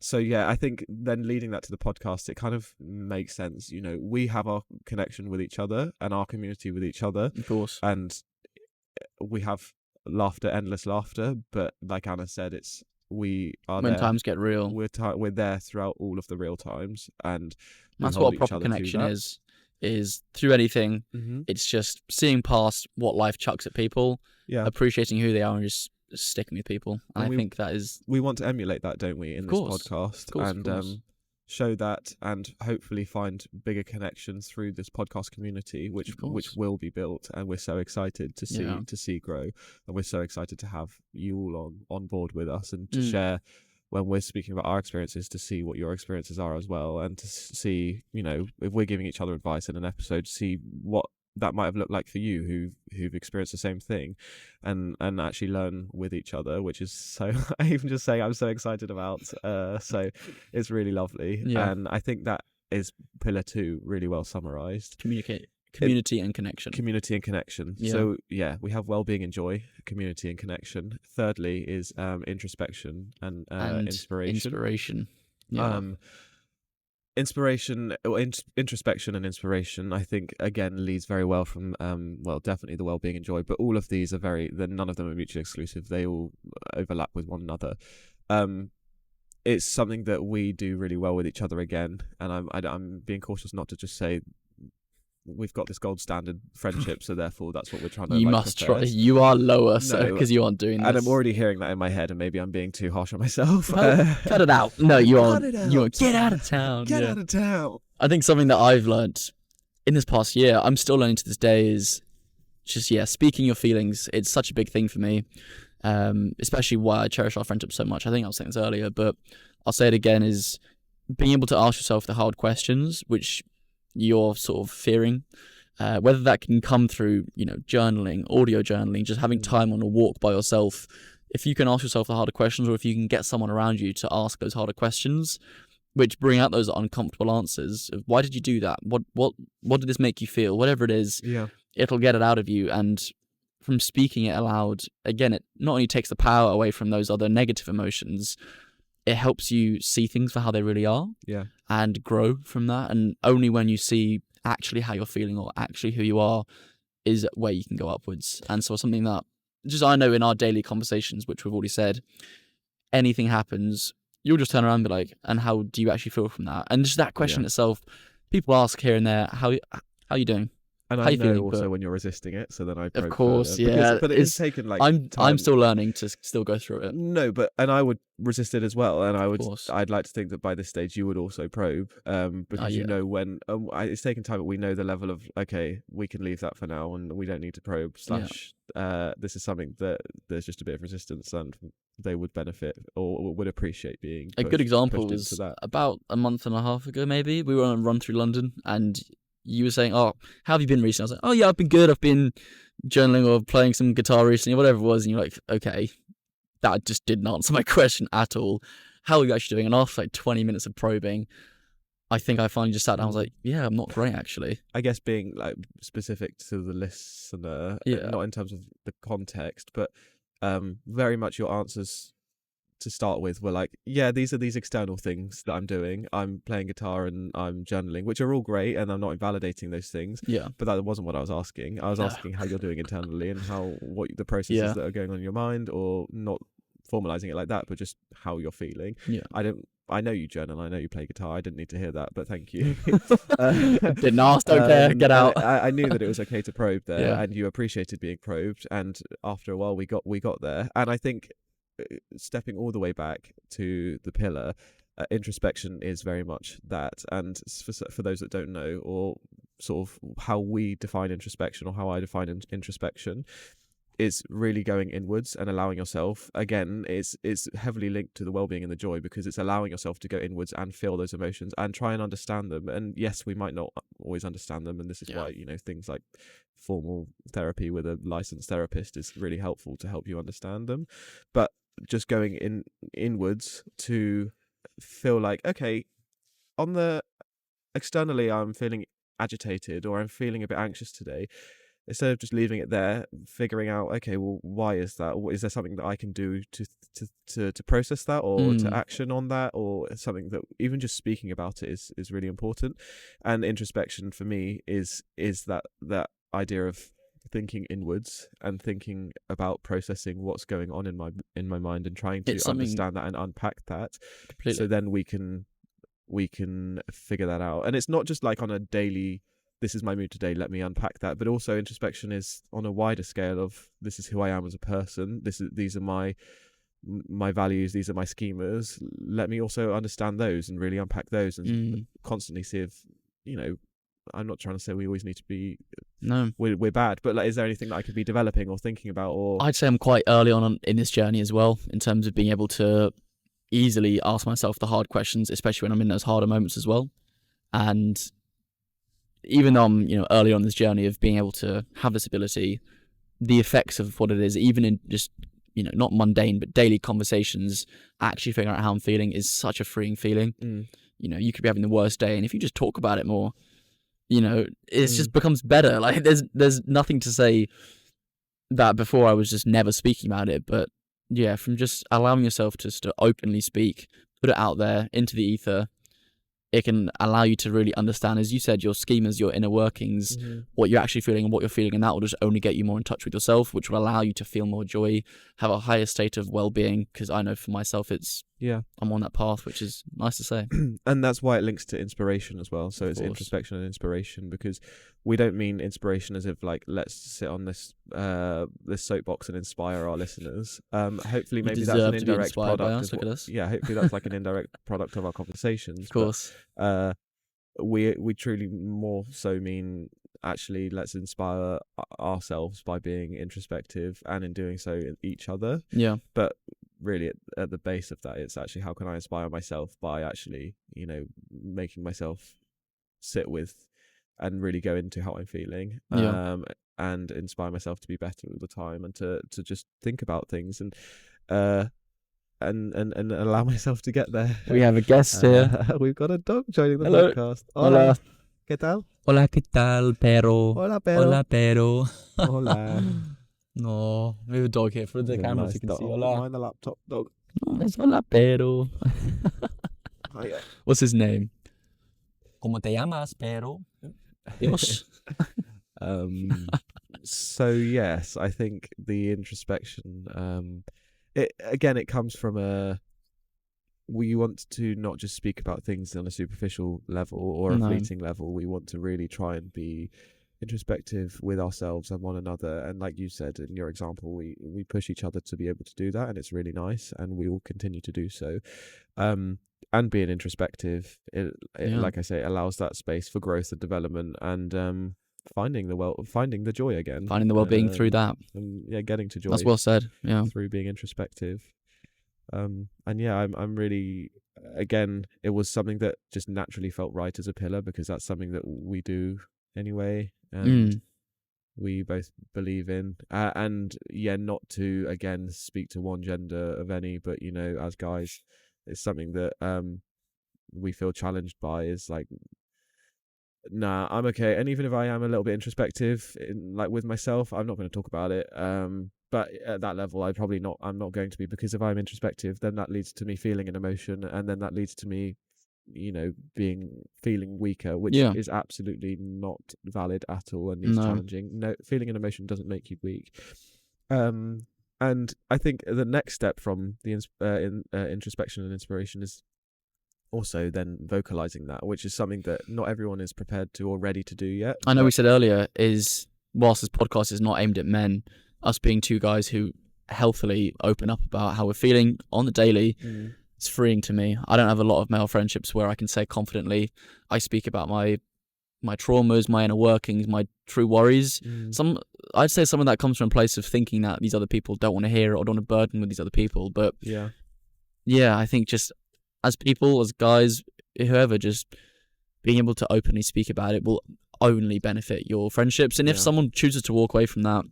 So I think then leading that to the podcast, it kind of makes sense. We have our connection with each other and our community with each other, of course, and we have laughter, endless laughter. But like Anna said, we are when there. Times get real. We're there throughout all of the real times, and that's what a proper connection is through anything. It's just seeing past what life chucks at people, appreciating who they are, and just sticking with people. And I think that is, we want to emulate that, don't we, in this podcast, and show that, and hopefully find bigger connections through this podcast community, which will be built, and we're so excited to see grow, and we're so excited to have you all on board with us, and to share when we're speaking about our experiences, to see what your experiences are as well, and to see, if we're giving each other advice in an episode, see what that might have looked like for you who've experienced the same thing, and actually learn with each other, which is so I even just saying I'm so excited about, so it's really lovely. And I think that is pillar 2 really well summarized. Community and connection. So we have Wellbeing and Joy, community and connection. Thirdly is introspection and inspiration. Introspection and inspiration, I think, again, leads very well from definitely the Wellbeing and Joy, but all of these are none of them are mutually exclusive. They all overlap with one another. It's something that we do really well with each other again, and I'm being cautious not to just say we've got this gold standard friendship, so therefore that's what we're trying to. You must try. You are lower, so because you aren't doing this. And I'm already hearing that in my head, and maybe I'm being too harsh on myself. Cut it out. No, you aren't. You won't. Get out of town. Get out of town. I think something that I've learnt in this past year, I'm still learning to this day, is just speaking your feelings. It's such a big thing for me, especially why I cherish our friendship so much. I think I was saying this earlier, but I'll say it again: is being able to ask yourself the hard questions, which you're sort of fearing, whether that can come through journaling, audio journaling, just having time on a walk by yourself. If you can ask yourself the harder questions, or if you can get someone around you to ask those harder questions, which bring out those uncomfortable answers of why did you do that, what did this make you feel, whatever it is, it'll get it out of you. And from speaking it aloud, again, it not only takes the power away from those other negative emotions, it helps you see things for how they really are. Yeah. And grow from that. And only when you see actually how you're feeling or actually who you are is where you can go upwards. And so something that just I know in our daily conversations, which we've already said, anything happens, you'll just turn around and be like, and how do you actually feel from that? And just that question itself, people ask here and there, how are you doing? And how I you know feeling? also But when you're resisting it, so then I probe of course, further. yeah. But it's taken like I'm time. still learning to still go through it. No, and I would resist it as well, and Of course. I'd like to think that by this stage you would also probe, because you know when it's taken time, but we know the level of okay, we can leave that for now, and we don't need to probe. This is something that there's just a bit of resistance, and they would benefit or would appreciate being a good example pushed was into that. about a month and a half ago, maybe we were on a run through London, and you were saying, "Oh, how have you been recently?" I was like, "Oh yeah, I've been good. I've been journaling or playing some guitar recently, whatever it was." And you're like, "Okay, that just didn't answer my question at all. How are you actually doing?" And after like 20 minutes of probing, I think I finally just sat down. I was like, "Yeah, I'm not great actually." I guess being like specific to the listener, not in terms of the context, but very much your answers to start with were like, yeah, these are these external things that I'm doing. I'm playing guitar and I'm journaling, which are all great, and I'm not invalidating those things. Yeah. But that wasn't what I was asking. I was asking how you're doing internally and what the processes that are going on in your mind, or not formalizing it like that, but just how you're feeling. Yeah. I know you journal. I know you play guitar. I didn't need to hear that, but thank you. Didn't ask. Don't care. Get out. I knew that it was okay to probe there, Yeah. and you appreciated being probed. And after a while, we got there. And I think stepping all the way back to the pillar, introspection is very much that. And for those that don't know, or sort of how we define introspection, or how I define introspection, is really going inwards and allowing yourself, again, is heavily linked to the well-being and the joy, because it's allowing yourself to go inwards and feel those emotions and try and understand them. And yes, we might not always understand them, and this is why things like formal therapy with a licensed therapist is really helpful to help you understand them. But just going inwards to feel like, okay, on the externally I'm feeling agitated, or I'm feeling a bit anxious today. Instead of just leaving it there, figuring out, okay, well, why is that? Is there something that I can do to process that, or to action on that, or something that even just speaking about it is really important. And introspection for me is that idea of thinking inwards and thinking about processing what's going on in my mind, and trying to understand that and unpack that. Completely. So then we can figure that out. And it's not just like on a daily, this is my mood today, let me unpack that. But also introspection is on a wider scale of, this is who I am as a person. These are my values. These are my schemas. Let me also understand those and really unpack those, and constantly see if, I'm not trying to say we always need to be, we're bad, but like, is there anything that I could be developing or thinking about? Or I'd say I'm quite early on in this journey as well, in terms of being able to easily ask myself the hard questions, especially when I'm in those harder moments as well. And even though I'm, early on this journey of being able to have this ability, the effects of what it is, even in just, not mundane, but daily conversations, actually figuring out how I'm feeling is such a freeing feeling. You could be having the worst day, and if you just talk about it more, it just becomes better. Like there's nothing to say that before I was just never speaking about it. But yeah, from just allowing yourself to openly speak, put it out there into the ether, it can allow you to really understand, as you said, your schemas, your inner workings, what you're actually feeling and what you're feeling, and that will just only get you more in touch with yourself, which will allow you to feel more joy, have a higher state of well-being, because I know for myself I'm on that path, which is nice to say. And that's why it links to inspiration as well. So it's course. Introspection and inspiration, because we don't mean inspiration as if like, let's sit on this soapbox and inspire our listeners. Hopefully maybe that's an indirect product. Hopefully that's like an indirect product of our conversations. Of course. But, we truly more so mean, actually, let's inspire ourselves by being introspective, and in doing so each other. Yeah. But really at the base of that, it's actually, how can I inspire myself by actually, making myself sit with and really go into how I'm feeling, and inspire myself to be better all the time, and to just think about things, and allow myself to get there. We have a guest here. We've got a dog joining the Hello. podcast. Hola. ¿Qué tal? Hola, ¿qué tal, perro? Hola, perro. Hola, perro. Hola. No, we have a dog here for the Yeah, camera nice so you can dog. see. Hola. Mind the laptop, dog. Hola, pero. Hiya. What's his name? ¿Cómo te llamas, pero? Dios. So yes, I think the introspection, it comes from we want to not just speak about things on a superficial level or a fleeting level. We want to really try and be introspective with ourselves and one another. And like you said in your example, we push each other to be able to do that, and it's really nice, and we will continue to do so. And being introspective, like I say, it allows that space for growth and development, and finding the joy again, Finding the well-being through that. And getting to joy. That's well said. Yeah. Through being introspective. And I'm really, again, it was something that just naturally felt right as a pillar, because that's something that we do anyway, and we both believe in, and not to again speak to one gender of any, but as guys, it's something that we feel challenged by, is like, nah, I'm okay, and even if I am a little bit introspective with myself, I'm not going to talk about it, but at that level I'm not going to be, because if I'm introspective, then that leads to me feeling an emotion, and then that leads to me feeling weaker, which is absolutely not valid at all, and is challenging. No, feeling an emotion doesn't make you weak. And I think the next step from the introspection and inspiration is also then vocalizing that, which is something that not everyone is prepared to or ready to do yet. I know we said earlier, is whilst this podcast is not aimed at men, us being two guys who healthily open up about how we're feeling on the daily, it's freeing to me. I don't have a lot of male friendships where I can say confidently, I speak about my traumas, my inner workings, my true worries. I'd say some of that comes from a place of thinking that these other people don't want to hear it or don't want to burden with these other people. But I think just as people, as guys, whoever, just being able to openly speak about it will only benefit your friendships. And if someone chooses to walk away from that,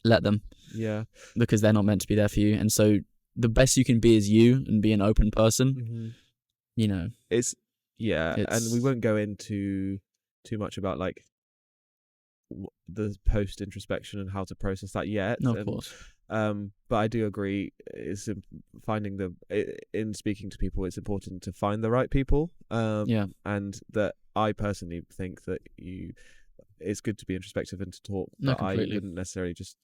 let them. Yeah. Because they're not meant to be there for you. And so the best you can be is you, and be an open person. It's and we won't go into too much about like the post introspection and how to process that yet. No, of course. But I do agree, it's in speaking to people, it's important to find the right people. And that I personally think that it's good to be introspective and to talk. But I wouldn't necessarily just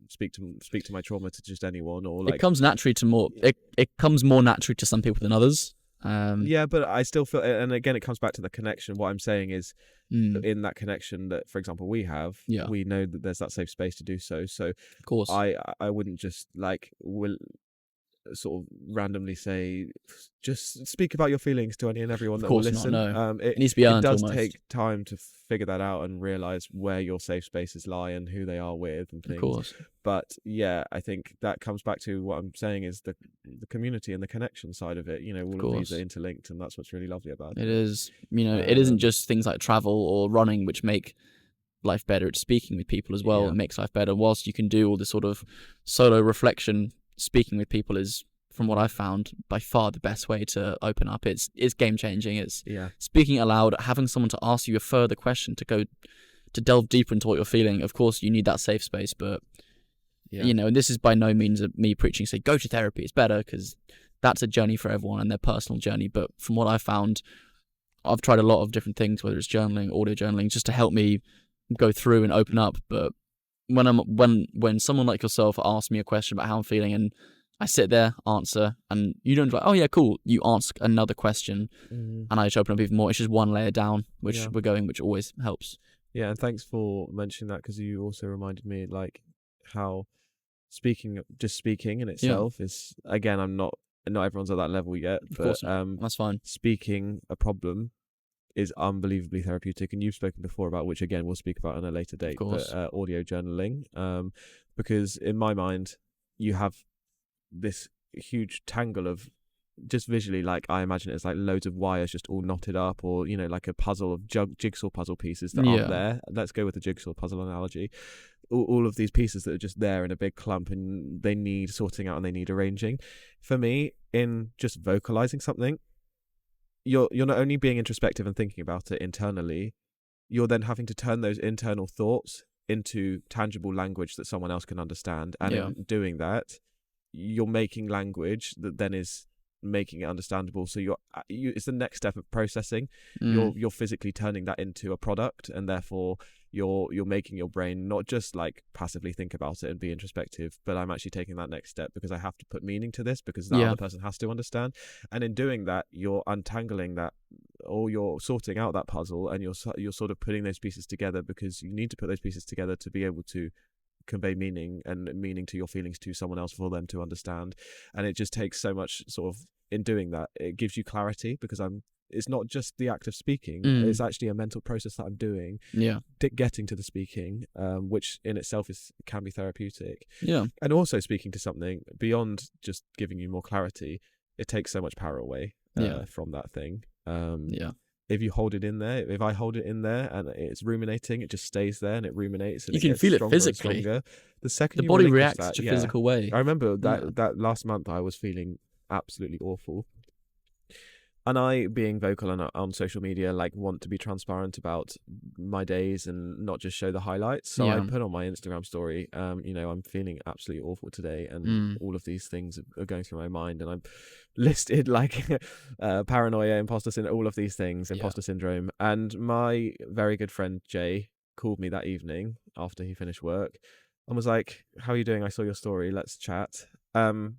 speak to my trauma to just anyone, or like, it comes naturally to more. It comes more naturally to some people than others. But I still feel, and again, it comes back to the connection. What I'm saying is, in that connection that, for example, we have, we know that there's that safe space to do so. So, of course, I wouldn't just sort of randomly say, just speak about your feelings to any and everyone that will listen. It needs to be earned. It does take time to figure that out and realize where your safe spaces lie and who they are with and things. Of course. But I think that comes back to what I'm saying is the community and the connection side of it. All of these are interlinked, and that's what's really lovely about it. It is. It isn't just things like travel or running which make life better. It's speaking with people as well. It makes life better. Whilst you can do all this sort of solo reflection, speaking with people is, from what I've found, by far the best way to open up. It's game changing. It's speaking aloud, having someone to ask you a further question, to delve deeper into what you're feeling. Of course, you need that safe space, but and this is by no means me preaching, say go to therapy. It's better, because that's a journey for everyone and their personal journey. But from what I found, I've tried a lot of different things, whether it's journaling, audio journaling, just to help me go through and open up. But when someone like yourself asks me a question about how I'm feeling, and I sit there, answer, and you don't like, oh yeah, cool, you ask another question, and I just open up even more. It's just one layer down, which always helps. Yeah, and thanks for mentioning that, because you also reminded me like how speaking in itself is, again, not everyone's at that level yet, but that's fine. Speaking a problem is unbelievably therapeutic, and you've spoken before about, which again we'll speak about on a later date, but audio journaling, because in my mind you have this huge tangle of, just visually, like I imagine it's like loads of wires just all knotted up, or like a puzzle of jigsaw puzzle pieces that aren't there. Let's go with the jigsaw puzzle analogy. All of these pieces that are just there in a big clump, and they need sorting out and they need arranging. For me, in just vocalizing something, you're not only being introspective and thinking about it internally, you're then having to turn those internal thoughts into tangible language that someone else can understand. And Yeah. in doing that, you're making language that then is making it understandable. So it's the next step of processing. You're physically turning that into a product, and therefore you're making your brain not just like passively think about it and be introspective, but I'm actually taking that next step because I have to put meaning to this, because the other person has to understand. And in doing that, you're untangling that, or you're sorting out that puzzle, and you're sort of putting those pieces together, because you need to put those pieces together to be able to convey meaning to your feelings to someone else for them to understand. And it just takes so much sort of, in doing that, it gives you clarity, because it's not just the act of speaking, it's actually a mental process that I'm doing, getting to the speaking, which in itself can be therapeutic. And also speaking to something beyond just giving you more clarity, it takes so much power away from that thing. If you hold it in there, if I hold it in there and it's ruminating, it just stays there and it ruminates, and you can feel it physically. The second the you body relinquish reacts that, to a physical way. I remember that last month I was feeling absolutely awful, and I, being vocal on social media, like, want to be transparent about my days and not just show the highlights. So I put on my Instagram story, I'm feeling absolutely awful today, and all of these things are going through my mind, and I'm listed like paranoia, imposter syndrome, all of these things, imposter syndrome. And my very good friend Jay called me that evening after he finished work and was like, "How are you doing? I saw your story. Let's chat." And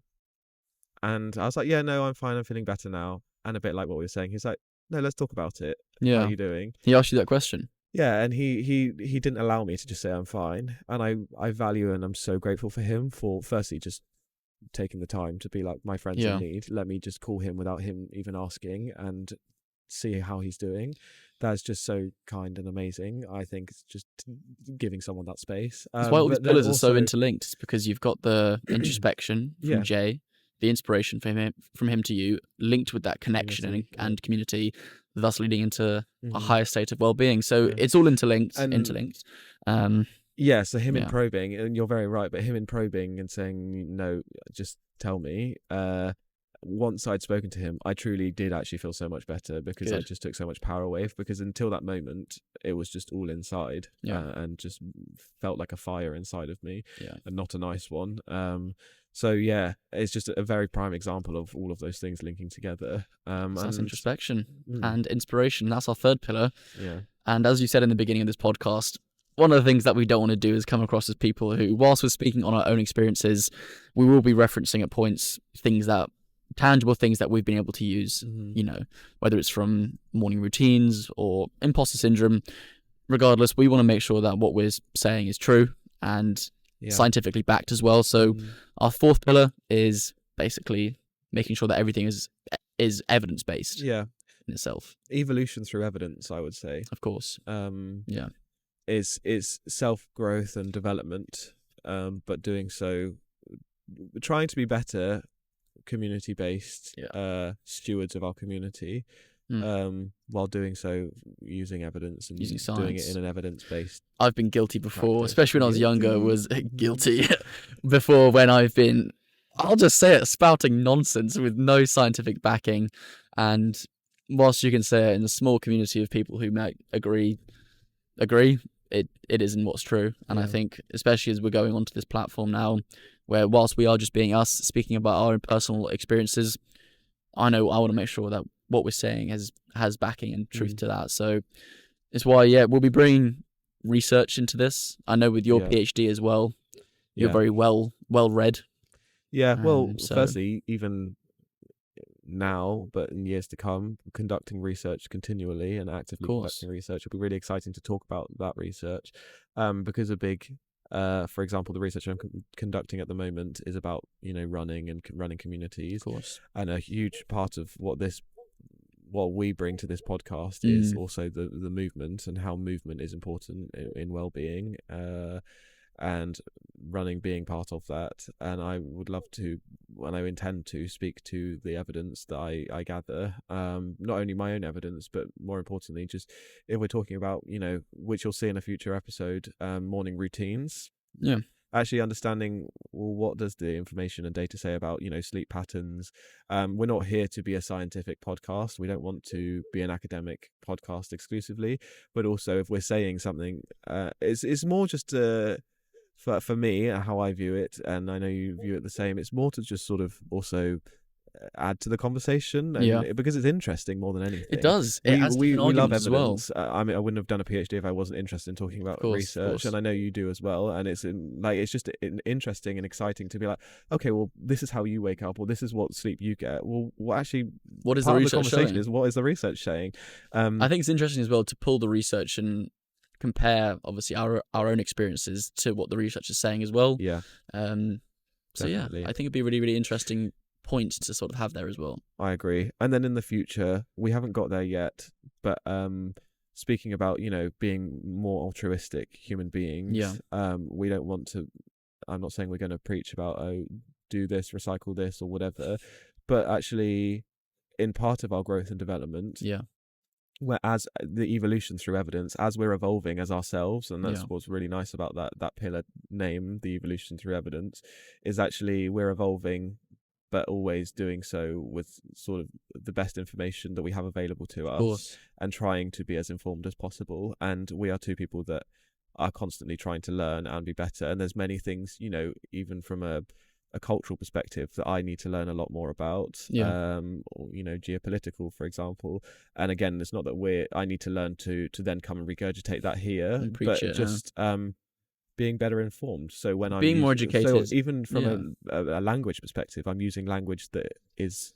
I was like, "Yeah, no, I'm fine. I'm feeling better now." And a bit like what we were saying, he's like, "No, let's talk about it. How are you doing?" He asked you that question. Yeah, and he didn't allow me to just say I'm fine. And I value, and I'm so grateful for him for firstly just taking the time to be like, my friend's in need. Let me just call him without him even asking and see how he's doing. That's just so kind and amazing. I think it's just giving someone that space. That's why all these pillars are so interlinked. It's because you've got the introspection from Jay, the inspiration from him to you, linked with that connection and community, thus leading into a higher state of well-being. So it's all interlinked. So him in probing, and you're very right, but him in probing and saying, "No, just tell me." Once I'd spoken to him, I truly did actually feel so much better, because I just took so much power away, because until that moment, it was just all inside and just felt like a fire inside of me, and not a nice one. So it's just a very prime example of all of those things linking together. So that's introspection and inspiration. That's our third pillar. Yeah. And as you said in the beginning of this podcast, one of the things that we don't want to do is come across as people who, whilst we're speaking on our own experiences, we will be referencing at points tangible things that we've been able to use, whether it's from morning routines or imposter syndrome. Regardless, we want to make sure that what we're saying is true and scientifically backed as well. So our fourth pillar is basically making sure that everything is evidence-based in itself. Evolution through evidence, I would say. Of course. Is self-growth and development, but doing so, trying to be better community-based stewards of our community, while doing so using evidence and using science, doing it in an evidence-based I've been guilty before, especially when I was younger, was guilty before when I've been, I'll just say it, spouting nonsense with no scientific backing. And whilst you can say it in a small community of people who might agree, it isn't what's true. And I think, especially as we're going onto this platform now, where whilst we are just being us, speaking about our own personal experiences, I know I want to make sure that what we're saying has backing and truth to that. So it's why, we'll be bringing research into this. I know with your PhD as well, you're very well read. Firstly, even now, but in years to come, conducting research continually and actively conducting research. It'll be really exciting to talk about that research, because a big, for example, the research I'm conducting at the moment is about running and running communities. Of course. And a huge part of what we bring to this podcast is also the movement, and how movement is important in well-being, and running being part of that. And I would love to, and I intend to, speak to the evidence that I gather, not only my own evidence, but more importantly, just if we're talking about, which you'll see in a future episode, morning routines. actually understanding, well, what does the information and data say about, sleep patterns? We're not here to be a scientific podcast. We don't want to be an academic podcast exclusively, but also if we're saying something, it's more just for me, how I view it, and I know you view it the same. It's more to just sort of also add to the conversation, and because it's interesting more than anything. It does. It adds we different love arguments evidence. as well. I mean, I wouldn't have done a PhD if I wasn't interested in talking about research, and I know you do as well. And it's just interesting and exciting to be like, okay, well, this is how you wake up, or this is what sleep you get. Well, what is the research saying? What is the research saying? I think it's interesting as well to pull the research and compare, obviously, our own experiences to what the research is saying as well. Yeah. So yeah, I think it'd be a really, really interesting point to sort of have there as well. I agree. And then in the future, we haven't got there yet, but speaking about, being more altruistic human beings, we don't want to, I'm not saying we're going to preach about, do this, recycle this or whatever, but actually in part of our growth and development, whereas the evolution through evidence, as we're evolving as ourselves, and that's what's really nice about that pillar name, the evolution through evidence, is actually we're evolving, but always doing so with sort of the best information that we have available to us, and trying to be as informed as possible. And we are two people that are constantly trying to learn and be better. And there's many things, even from a cultural perspective, that I need to learn a lot more about, or, geopolitical, for example. And again, it's not that I need to learn to then come and regurgitate that here, but just being better informed. So when I'm more educated, so even from a language perspective, I'm using language that is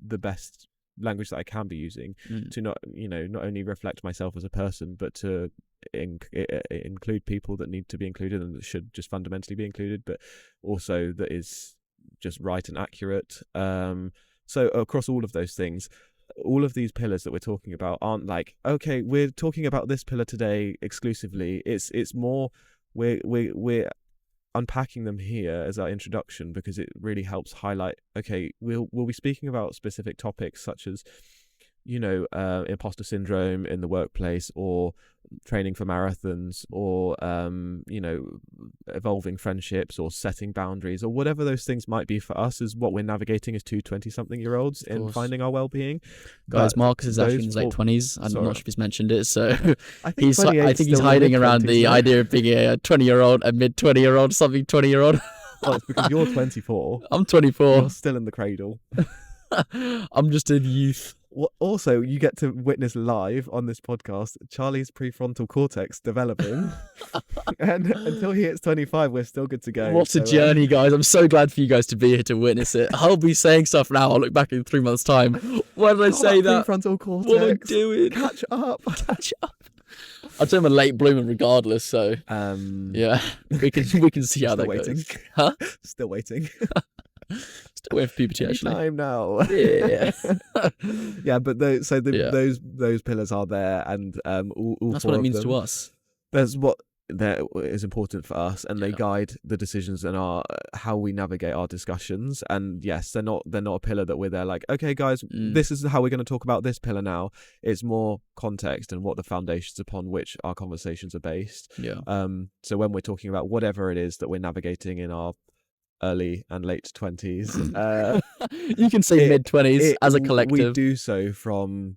the best language that I can be using to not only reflect myself as a person, but to include people that need to be included and that should just fundamentally be included, but also that is just right and accurate. So across all of those things, all of these pillars that we're talking about aren't like, okay, we're talking about this pillar today exclusively. It's more we're unpacking them here as our introduction, because it really helps highlight, okay, we'll be speaking about specific topics such as imposter syndrome in the workplace, or training for marathons, or evolving friendships, or setting boundaries, or whatever those things might be for us, is what we're navigating as two 20-something-year-olds in finding our well-being. Guys, Marcus is actually in his late 20s. I'm not sure if he's mentioned it, so I think he's hiding around the idea of being a 20-year-old, a mid-20-year-old, something 20-year-old. Well, it's because you're 24. I'm 24. You're still in the cradle. I'm just in youth. Also, you get to witness live on this podcast Charlie's prefrontal cortex developing, and until he hits 25, we're still good to go. What a journey, guys! I'm so glad for you guys to be here to witness it. I'll be saying stuff now. I'll look back in 3 months' time. Why did I say that? Prefrontal cortex. What am I doing? Catch up. I'd say I'm a late bloomer regardless. So yeah, we can see how that goes. Huh? Still waiting. Still waiting for puberty, actually. Time now. Yeah. Yeah, but those pillars are there, and all that's what it means to us. There's what that is important for us, and they guide the decisions and how we navigate our discussions. And yes, they're not a pillar that we're there like, okay guys, this is how we're going to talk about this pillar now. It's more context and what the foundations upon which our conversations are based. So when we're talking about whatever it is that we're navigating in our early and late 20s, you can say mid-20s as a collective. We do so from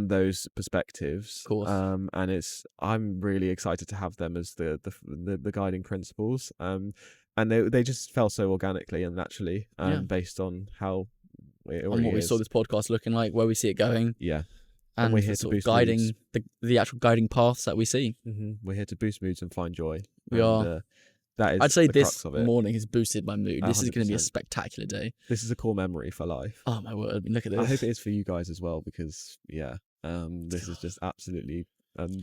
those perspectives, of course. And I'm really excited to have them as the guiding principles, and they just fell so organically and naturally, based on how we saw this podcast looking like, where we see it going, and we're here to boost guiding the actual guiding paths that we see. We're here to boost moods and find joy. We are. That is, I'd say this morning has boosted my mood. 100%. This is going to be a spectacular day. This is a core memory for life. Oh my word! Look at this. I hope it is for you guys as well, because this is just absolutely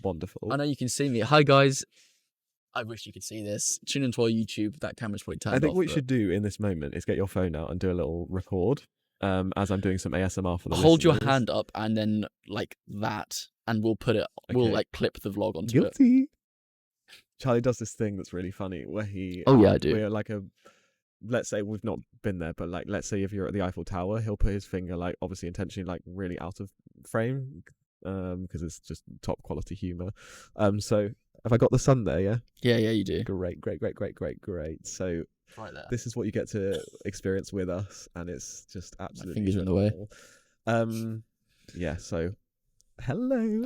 wonderful. I know you can see me. Hi guys. I wish you could see this. Tune into our YouTube. That camera's probably turned off. I think what you should do in this moment is get your phone out and do a little record. As I'm doing some ASMR for the Hold listeners. your hand up and then like that, and we'll put it. Okay. We'll like clip the vlog onto it. Guilty. Charlie does this thing that's really funny where he... Oh, yeah, I do. We're like let's say we've not been there, but like, let's say if you're at the Eiffel Tower, he'll put his finger, like, obviously intentionally, like, really out of frame, because it's just top quality humor. So have I got the sun there? Yeah. Yeah, you do. Great. So Right there. this is what you get to experience with us, and it's just absolutely. My fingers are in the way. Yeah. So hello.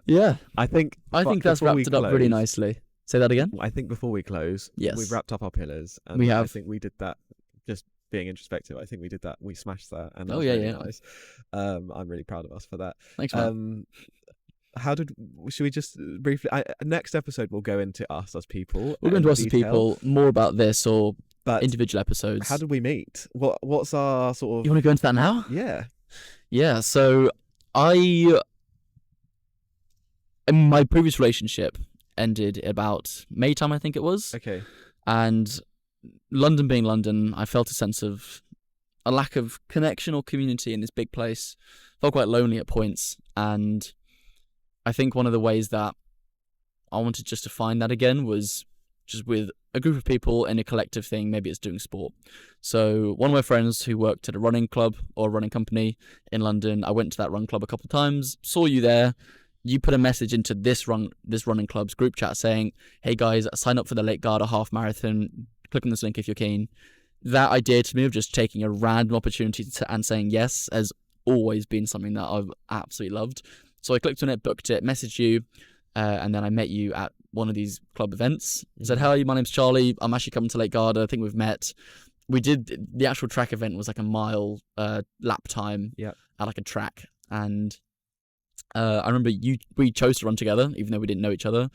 Yeah. I think that's wrapped it up really nicely. Say that again. I think before we close, yes, we've wrapped up our pillars, and we have. I think we did that. Just being introspective, I think we did that. We smashed that, and that was really nice. I'm really proud of us for that. Thanks, man. Should we just briefly? Next episode we'll go into us as people. We'll go into us as people, more about this or individual episodes. How did we meet? What's our sort of? You want to go into that now? Yeah. So in my previous relationship ended about May time, I think it was. Okay. And London being London, I felt a sense of a lack of connection or community in this big place. Felt quite lonely at points, and I think one of the ways that I wanted just to find that again was just with a group of people in a collective thing. Maybe it's doing sport. So one of my friends who worked at a running club or a running company in London, I went to that run club a couple of times, saw you there. You put a message into this running club's group chat saying, hey guys, sign up for the Lake Garda half marathon. Click on this link if you're keen. That idea to me of just taking a random opportunity and saying yes has always been something that I've absolutely loved. So I clicked on it, booked it, messaged you, and then I met you at one of these club events. I said, hi, my name's Charlie. I'm actually coming to Lake Garda. I think we've met. We did, the actual track event was like a mile lap time at like a track. And I remember we chose to run together, even though we didn't know each other.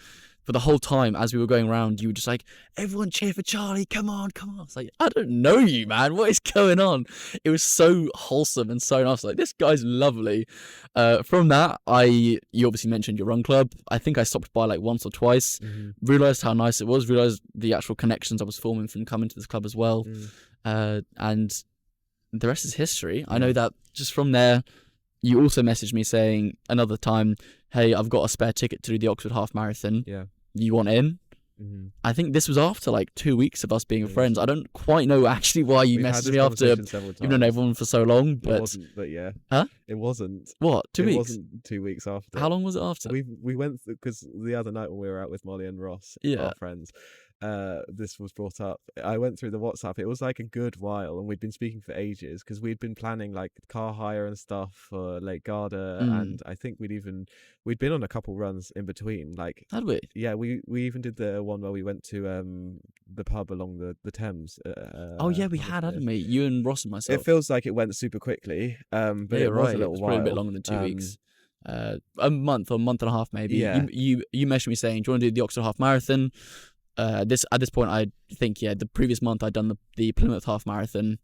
For the whole time, as we were going around, you were just like, everyone cheer for Charlie, come on. It's like, I don't know you, man. What is going on? It was so wholesome and so nice. Like, this guy's lovely. From that, you obviously mentioned your run club. I think I stopped by like once or twice, realised how nice it was, realised the actual connections I was forming from coming to this club as well. And the rest is history. I know that just from there, you also messaged me saying another time, hey, I've got a spare ticket to do the Oxford Half Marathon. Yeah. You want in? I think this was after like 2 weeks of us being friends. I don't quite know actually why you messaged me after you've known everyone for so long. But it wasn't, but yeah. Huh? It wasn't. What? 2 weeks? It wasn't 2 weeks after. How long was it after? We went, because the other night when we were out with Molly and Ross, our friends, this was brought up. I went through the WhatsApp. It was like a good while, and we'd been speaking for ages because we'd been planning like car hire and stuff for Lake Garda, and I think we'd been on a couple runs in between. Like, had we? Yeah, we even did the one where we went to the pub along the Thames. Oh yeah, we hadn't we? You and Ross and myself. It feels like it went super quickly, but it was a little while. Probably a bit longer than 2 weeks. A month or a month and a half maybe. Yeah. You messaged me saying, do you want to do the Oxford Half Marathon? At this point, I think the previous month I'd done the Plymouth Half Marathon.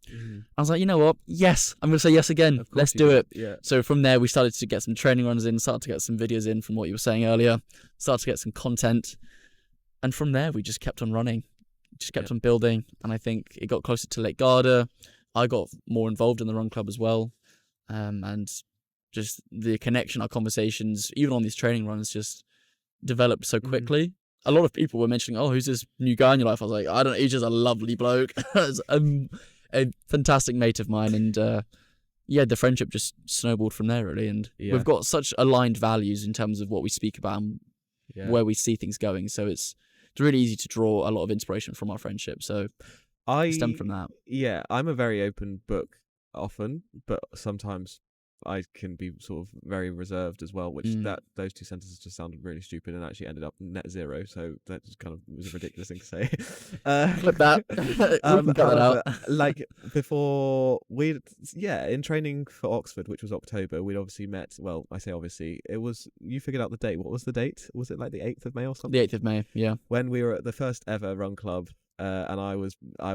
I was like, you know what? Yes, I'm gonna say yes again. Let's do it. Yeah. So from there, we started to get some training runs in, started to get some videos in from what you were saying earlier, started to get some content, and from there we just kept on running, just kept on building, and I think it got closer to Lake Garda. I got more involved in the run club as well, and just the connection, our conversations, even on these training runs, just developed so quickly. A lot of people were mentioning, oh, who's this new guy in your life? I was like, I don't know, he's just a lovely bloke. A fantastic mate of mine. And the friendship just snowballed from there, really. And we've got such aligned values in terms of what we speak about and where we see things going. So it's really easy to draw a lot of inspiration from our friendship. So I stem from that. Yeah, I'm a very open book often, but sometimes I can be sort of very reserved as well, which those two sentences just sounded really stupid and actually ended up net zero. So that just kind of was a ridiculous thing to say. Flip that. Cut that out. Like before in training for Oxford, which was October, we'd obviously met. Well, I say obviously, it was, you figured out the date. What was the date? Was it like the 8th of May or something? The 8th of May, yeah. When we were at the first ever run club. And I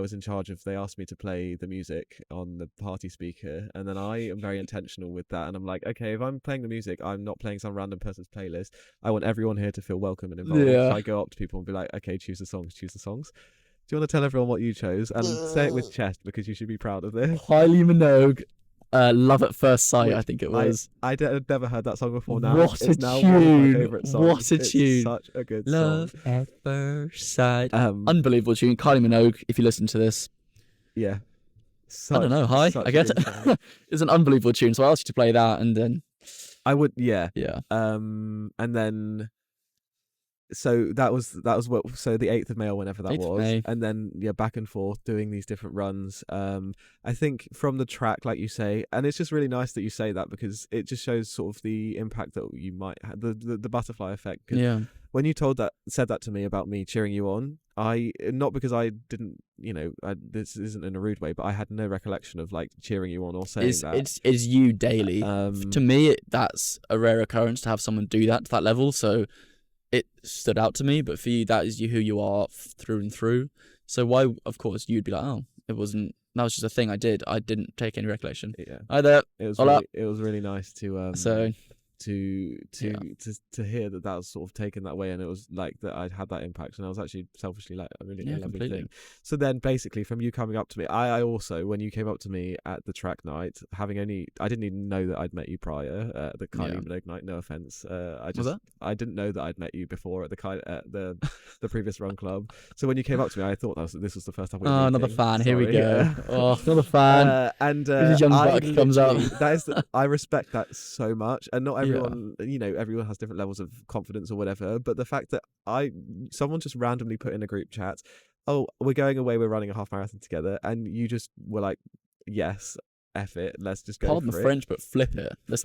was in charge of, they asked me to play the music on the party speaker, and then I am very intentional with that, and I'm like, okay, if I'm playing the music, I'm not playing some random person's playlist. I want everyone here to feel welcome and involved. So I go up to people and be like, okay, choose the songs. Do you want to tell everyone what you chose? And say it with chest, because you should be proud of this. Kylie Minogue, Love at First Sight, I think it was. I'd never heard that song before now. What a now tune. One of my favourite songs. What a tune. It's such a good Love song. at First Sight. Unbelievable tune. Kylie Minogue, if you listen to this. Yeah. I don't know, hi, I guess. It's an unbelievable tune. So I asked you to play that, and then I would, yeah. Yeah. And then so that was what, so the 8th of May or whenever that 8th of was, May. and then back and forth doing these different runs. I think from the track, like you say, and it's just really nice that you say that, because it just shows sort of the impact that you might have, the butterfly effect. 'Cause Yeah. when you said that to me about me cheering you on, not because I didn't, this isn't in a rude way, but I had no recollection of like cheering you on or saying that. It's you daily. To me, that's a rare occurrence to have someone do that to that level. So it stood out to me, but for you, that is who you are through and through. So why, of course, you'd be like, oh, that was just a thing I did. I didn't take any recollection. Yeah. Hi there. It was really nice to So to hear that was sort of taken that way, and it was like that I'd had that impact, and I was actually selfishly like a really lovely completely. thing. So then basically from you coming up to me, I also, when you came up to me at the track night, I didn't even know that I'd met you prior at the 𝐤 𝐷𝐿𝐴 night, no offense, I didn't know that I'd met you before at the previous run club. So when you came up to me, I thought this was the first time we were meeting. Another fan. Sorry. Here we go. Another fan. And this young buck comes up. I respect that so much, and not everyone, everyone has different levels of confidence or whatever, but the fact that someone just randomly put in a group chat, oh, we're going away, we're running a half marathon together, and you just were like, yes, F it, let's just go. Pardon the French, but flip it. Let's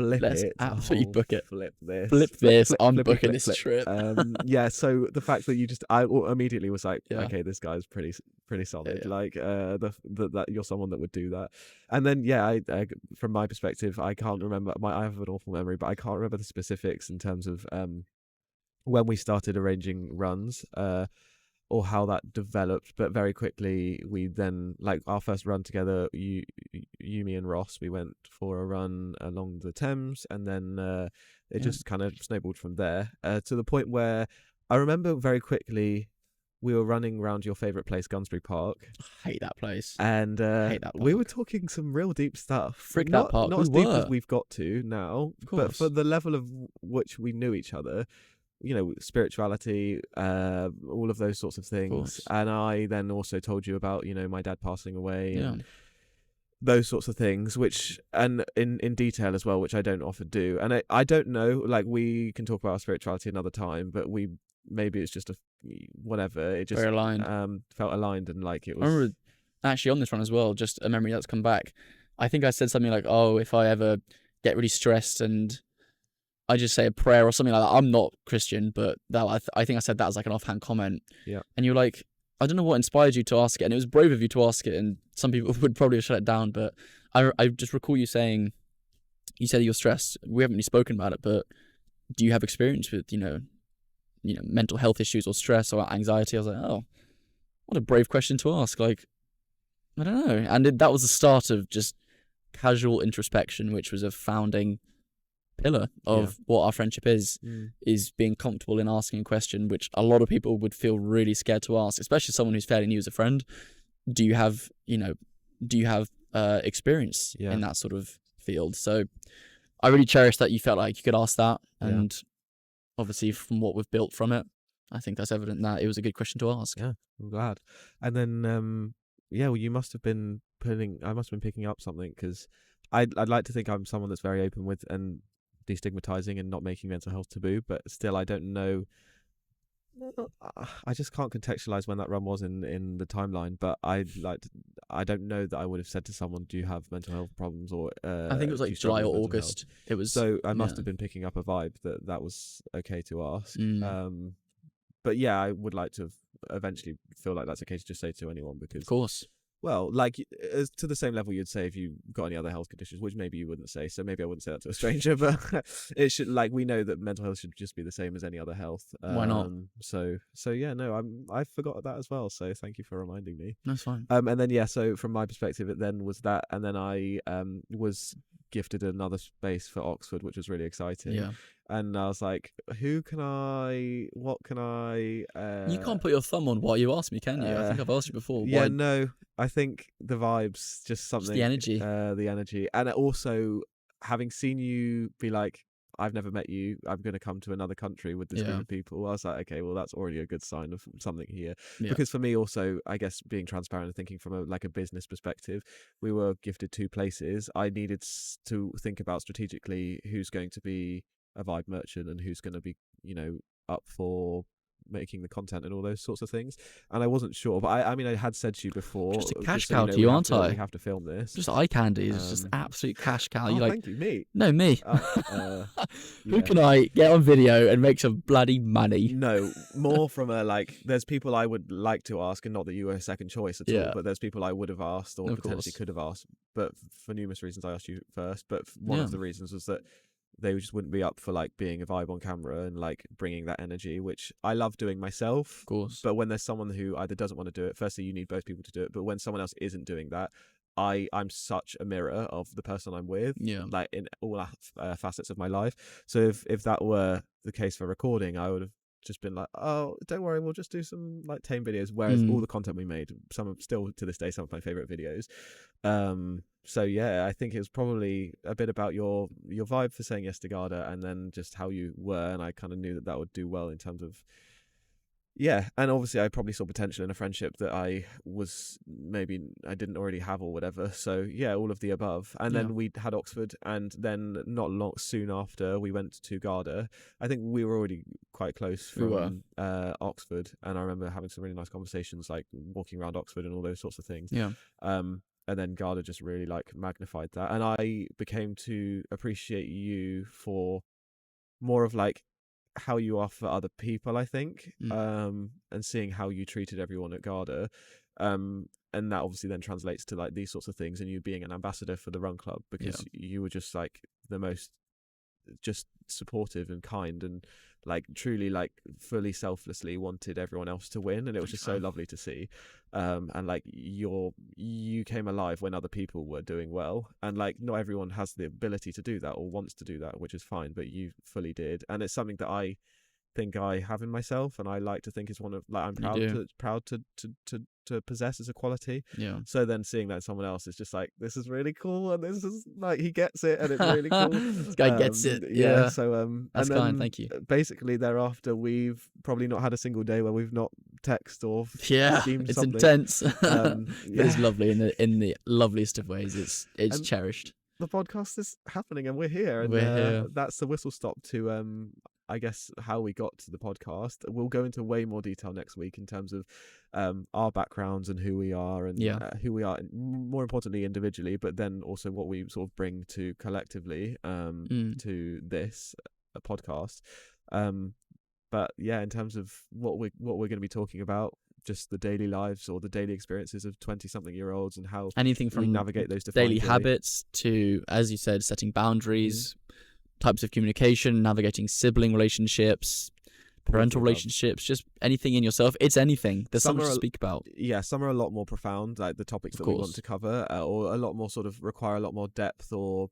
absolutely book it. Flip this. I'm booking this trip. So the fact that I immediately was like, okay, this guy's pretty solid. Yeah. Like that you're someone that would do that. And then I from my perspective, I can't remember. I have an awful memory, but I can't remember the specifics in terms of when we started arranging runs. Or how that developed, but very quickly we then, like our first run together, you, me and Ross, we went for a run along the Thames, and then it just kind of snowballed from there to the point where I remember very quickly we were running around your favourite place, Gunsbury Park. I hate that place. And hate that we were talking some real deep stuff. Frick that park. Not as deep as we've got to now, but for the level of which we knew each other, spirituality, all of those sorts of things. And I then also told you about, my dad passing away and those sorts of things, which, and in detail as well, which I don't often do. And I don't know, like we can talk about our spirituality another time, but maybe it's just whatever. It just very aligned. Felt aligned, and like it was. I remember actually on this one as well, just a memory that's come back. I think I said something like, oh, if I ever get really stressed and I just say a prayer or something like that. I'm not Christian, but I think I said that as like an offhand comment. Yeah. And you're like, I don't know what inspired you to ask it, and it was brave of you to ask it, and some people would probably shut it down, but I just recall you saying, you said you're stressed. We haven't really spoken about it, but do you have experience with, mental health issues or stress or anxiety? I was like, oh, what a brave question to ask. Like, I don't know. And that was the start of just casual introspection, which was a founding pillar of what our friendship is being comfortable in asking a question which a lot of people would feel really scared to ask, especially someone who's fairly new as a friend. Do you have experience in that sort of field? So I really cherish that you felt like you could ask that, and obviously from what we've built from it, I think that's evident that it was a good question to ask. I'm glad. And then well, you must have been I must have been picking up something, because I'd like to think I'm someone that's very open with and destigmatizing and not making mental health taboo, but still I don't know, I just can't contextualize when that run was in the timeline, but I don't know that I would have said to someone, do you have mental health problems, or I think it was like July or August. It was, so I must have been picking up a vibe that was okay to ask. But I would like to eventually feel like that's okay to just say to anyone, because of course, well, like to the same level you'd say if you got any other health conditions, which maybe you wouldn't say, so maybe I wouldn't say that to a stranger, but it should, like, we know that mental health should just be the same as any other health. Why not? So I forgot that as well, so thank you for reminding me. That's fine. And then so from my perspective it then was that, and then I was gifted another space for Oxford, which was really exciting. And I was like, what can I you can't put your thumb on what you asked me, can you? I think I've asked you before. No, I think the vibes, just something, just the energy, and also having seen you be like, I've never met you, I'm going to come to another country with this group of people. I was like, okay, well, that's already a good sign of something here. Because for me also, I guess being transparent and thinking from a business perspective, we were gifted 2 places. I needed to think about strategically who's going to be a vibe merchant and who's going to be, up for making the content and all those sorts of things, and I wasn't sure, but I mean I had said to you before, just a cash cow to you, aren't I? We have to film this. Just eye candy is just absolute cash cow. Oh, thank you. Me? No, me. Who Yeah. can I get on video and make some bloody money? No, more from a there's people I would like to ask, and not that you were a second choice at all, but there's people I would have asked or potentially could have asked, but for numerous reasons I asked you first. But one of the reasons was that they just wouldn't be up for being a vibe on camera and bringing that energy, which I love doing myself. Of course. But when there's someone who either doesn't want to do it, firstly, you need both people to do it. But when someone else isn't doing that, I'm such a mirror of the person I'm with, in all facets of my life. So if that were the case for recording, I would have just been like, oh, don't worry, we'll just do some tame videos. Whereas all the content we made, some of still to this day, some of my favorite videos. So yeah, I think it was probably a bit about your vibe for saying yes to Garda, and then just how you were, and I kind of knew that would do well in terms of and obviously I probably saw potential in a friendship that I didn't already have or whatever. So yeah, all of the above. And then we had Oxford, and then not long soon after we went to Garda. I think we were already quite close from Oxford, and I remember having some really nice conversations, walking around Oxford and all those sorts of things. And then Garda just really magnified that, and I became to appreciate you for more of how you are for other people, I think, and seeing how you treated everyone at Garda, and that obviously then translates to these sorts of things, and you being an ambassador for the Run Club, because you were just the most just supportive and kind, and truly fully selflessly wanted everyone else to win, and it was just so lovely to see. And you came alive when other people were doing well, and not everyone has the ability to do that or wants to do that, which is fine, but you fully did, and it's something that I think I have in myself, and I like to think is one of I'm proud to possess as a quality. So then seeing that in someone else is just this is really cool, and this is he gets it, and it's really cool. This guy gets it. So that's and then kind. Thank you. Basically thereafter we've probably not had a single day where we've not text or it's something. Intense. It's lovely in the loveliest of ways. It's cherished. The podcast is happening, and we're here, and we're here. That's the whistle stop to I guess how we got to the podcast. We'll go into way more detail next week in terms of our backgrounds and who we are, and who we are, more importantly individually, but then also what we sort of bring to collectively to this podcast. But yeah, in terms of what we're going to be talking about, just the daily lives or the daily experiences of 20-something-year-olds, and how anything from we navigate those daily habits to, as you said, setting boundaries, types of communication, navigating sibling relationships, parental relationships, just anything in yourself. It's anything. There's so much to speak about. Yeah, some are a lot more profound, the topics that we want to cover, or a lot more sort of require a lot more depth, or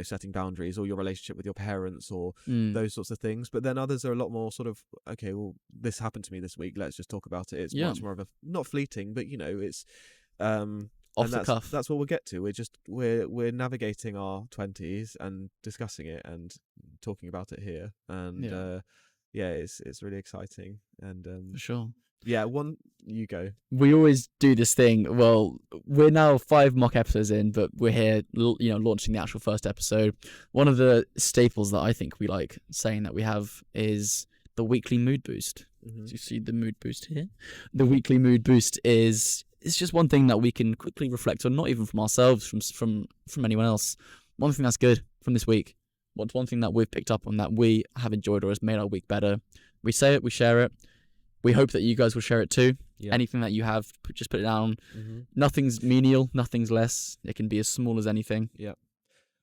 setting boundaries, or your relationship with your parents, or those sorts of things. But then others are a lot more sort of, okay, well, this happened to me this week, let's just talk about it. It's much more of a, not fleeting, but it's off the cuff. That's what we'll get to. We're navigating our 20s and discussing it and talking about it here, and it's really exciting. And for sure. Yeah, you go. We always do this thing. Well, we're now 5 mock episodes in, but we're here, launching the actual first episode. One of the staples that I think we like saying that we have is the weekly mood boost. Do you see the mood boost here? The weekly mood boost it's just one thing that we can quickly reflect on, not even from ourselves, from anyone else. One thing that's good from this week. What's one thing that we've picked up on that we have enjoyed or has made our week better? We say it, we share it. We hope that you guys will share it too. Anything that you have, just put it down. Nothing's menial, nothing's less. It can be as small as anything.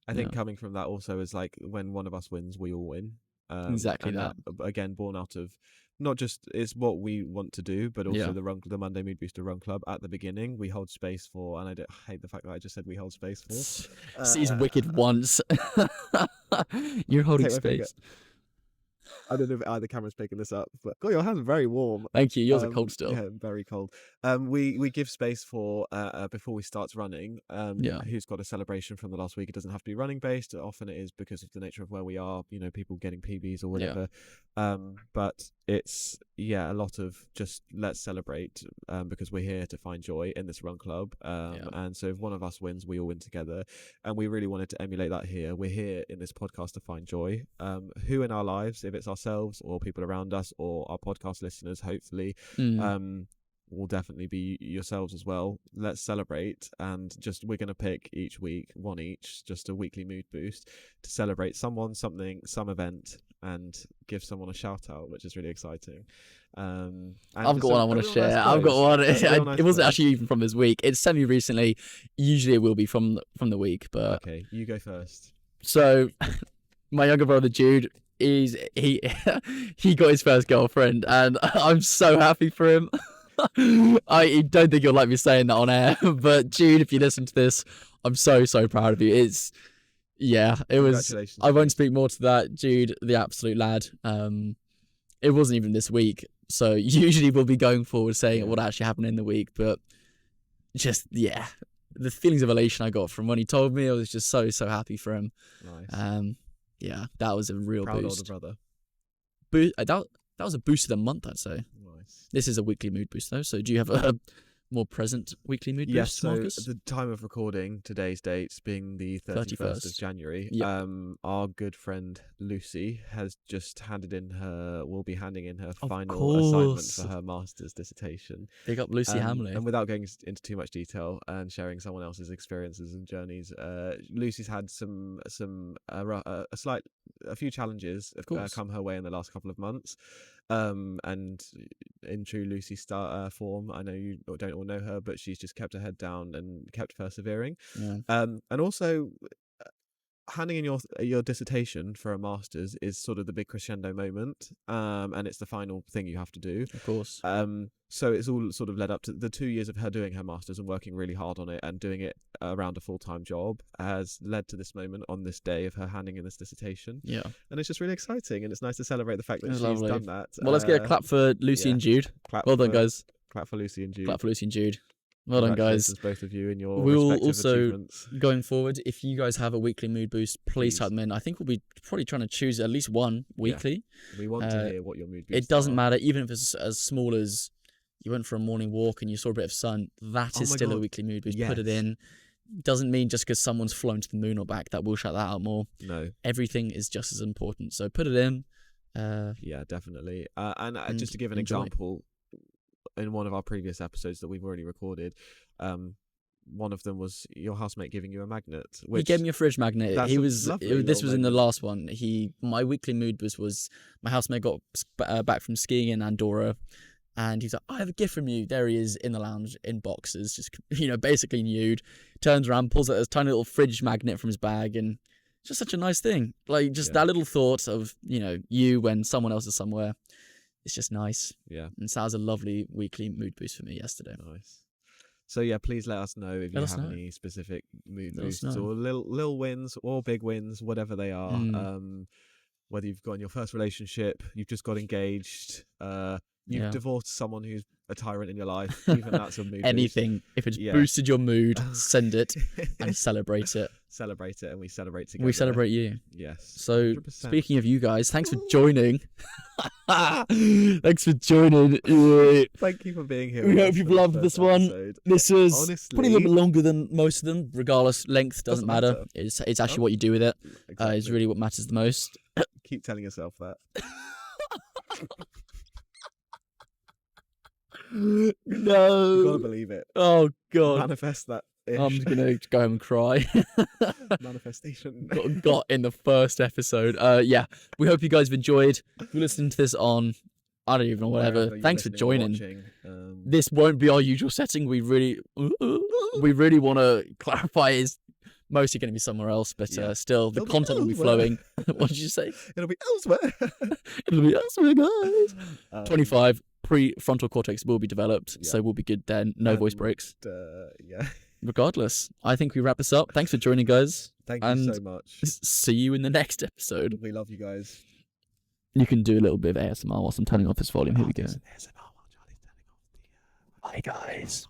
I think coming from that also is when one of us wins, we all win. Exactly that. Again, born out of not just it's what we want to do, but also the Monday Mood Booster Run Club. At the beginning, we hold space for, and I hate the fact that I just said we hold space for. He's wicked once. You're holding space. I don't know if the camera's picking this up, but God, your hand's very warm. Thank you. Yours are cold still. Yeah, very cold. We give space for before we start running. Yeah. Who's got a celebration from the last week? It doesn't have to be running based. Often it is because of the nature of where we are. People getting PBs or whatever. But it's a lot of just let's celebrate because we're here to find joy in this run club. And so if one of us wins, we all win together. And we really wanted to emulate that here. We're here in this podcast to find joy. Who in our lives, if it's ourselves or people around us or our podcast listeners, hopefully, will definitely be yourselves as well. Let's celebrate, and just we're going to pick each week, one each, just a weekly mood boost to celebrate someone, something, some event, and give someone a shout out, which is really exciting. I've got one I want to share. I've got one. It wasn't actually even from this week. It's semi-recently. Usually it will be from the week, but okay, you go first. So, my younger brother Jude, he got his first girlfriend, and I'm so happy for him. I don't think you'll like me saying that on air, but Jude, if you listen to this, I'm so proud of you. It was. I won't speak more to that. Jude, the absolute lad. It wasn't even this week, so usually we'll be going forward saying what actually happened in the week, but just the feelings of elation I got from when he told me, I was just so happy for him. Nice. That was a real proud boost. older brother. That was a boost of the month, I'd say. Nice. This is a weekly mood boost, though. So do you have a more present weekly mood yes, boost, so Marcus? at the time of recording, today's dates being the 31st of January, our good friend Lucy has just will be handing in her final assignment for her master's dissertation. Big up Lucy Hamley. And without going into too much detail and sharing someone else's experiences and journeys, Lucy's had a few challenges come her way in the last couple of months. And in true Lucy form, I know you don't all know her, but she's just kept her head down and kept persevering. And also handing in your dissertation for a master's is sort of the big crescendo moment, and it's the final thing you have to do, of course. So it's all sort of led up to the 2 years of her doing her master's and working really hard on it and doing it around a full-time job has led to this moment on this day of her handing in this dissertation. And it's just really exciting, and it's nice to celebrate the fact that she's done that. Well, let's get a clap for Lucy and Jude. Well done, guys. Clap for Lucy and Jude. Clap for Lucy and Jude. Well done, guys. Both of you in your we'll respective also achievements. Going forward, if you guys have a weekly mood boost, please type them in. I think we'll be probably trying to choose at least one weekly. We want to hear what your mood boosts It doesn't matter, even if it's as small as you went for a morning walk and you saw a bit of sun. That is still a weekly mood boost. Put it in. Doesn't mean just because someone's flown to the moon or back that we'll shout that out more. No. Everything is just as important. So put it in. Yeah, definitely. And just to give an example, in one of our previous episodes that we've already recorded, one of them was your housemate giving you a magnet. He gave me a fridge magnet. This was in the last one. My weekly mood was my housemate got back from skiing in Andorra, and he's like, I have a gift from you. There he is in the lounge in boxers, just basically nude. Turns around, pulls out this tiny little fridge magnet from his bag, and it's just such a nice thing. Like that little thought of you when someone else is somewhere. It's just nice. Yeah. And so that was a lovely weekly mood boost for me yesterday. Nice. So please let us know if you have any specific mood boosts or little wins or big wins, whatever they are. Whether you've got in your first relationship, you've just got engaged, you've divorced someone who's a tyrant in your life, even that's a mood anything boost. If it's boosted your mood, send it and celebrate it. Celebrate it, and we celebrate together. We celebrate you. Yes. So 100%. Speaking of you guys, thanks for joining. Thanks for joining. Thank you for being here. We hope you've loved this one. This is probably a little bit longer than most of them. Regardless, length doesn't matter. It's actually what you do with it. Exactly. Is really what matters the most. Keep telling yourself that. No. You gotta believe it. Oh God. Manifest that. I'm just gonna go home and cry. Manifestation. got in the first episode. We hope you guys have enjoyed. If you're listening to this on, I don't even know, whatever. Thanks for joining. This won't be our usual setting. We really want to clarify is mostly going to be somewhere else, but still the content will be flowing. What did you say? It'll be elsewhere. It'll be elsewhere, guys. 25 prefrontal cortex will be developed, so we'll be good then. No voice breaks. Regardless, I think we wrap this up. Thanks for joining, guys. Thank you so much. See you in the next episode. We love you guys. You can do a little bit of ASMR whilst I'm turning off this volume. Here we go. Hi guys.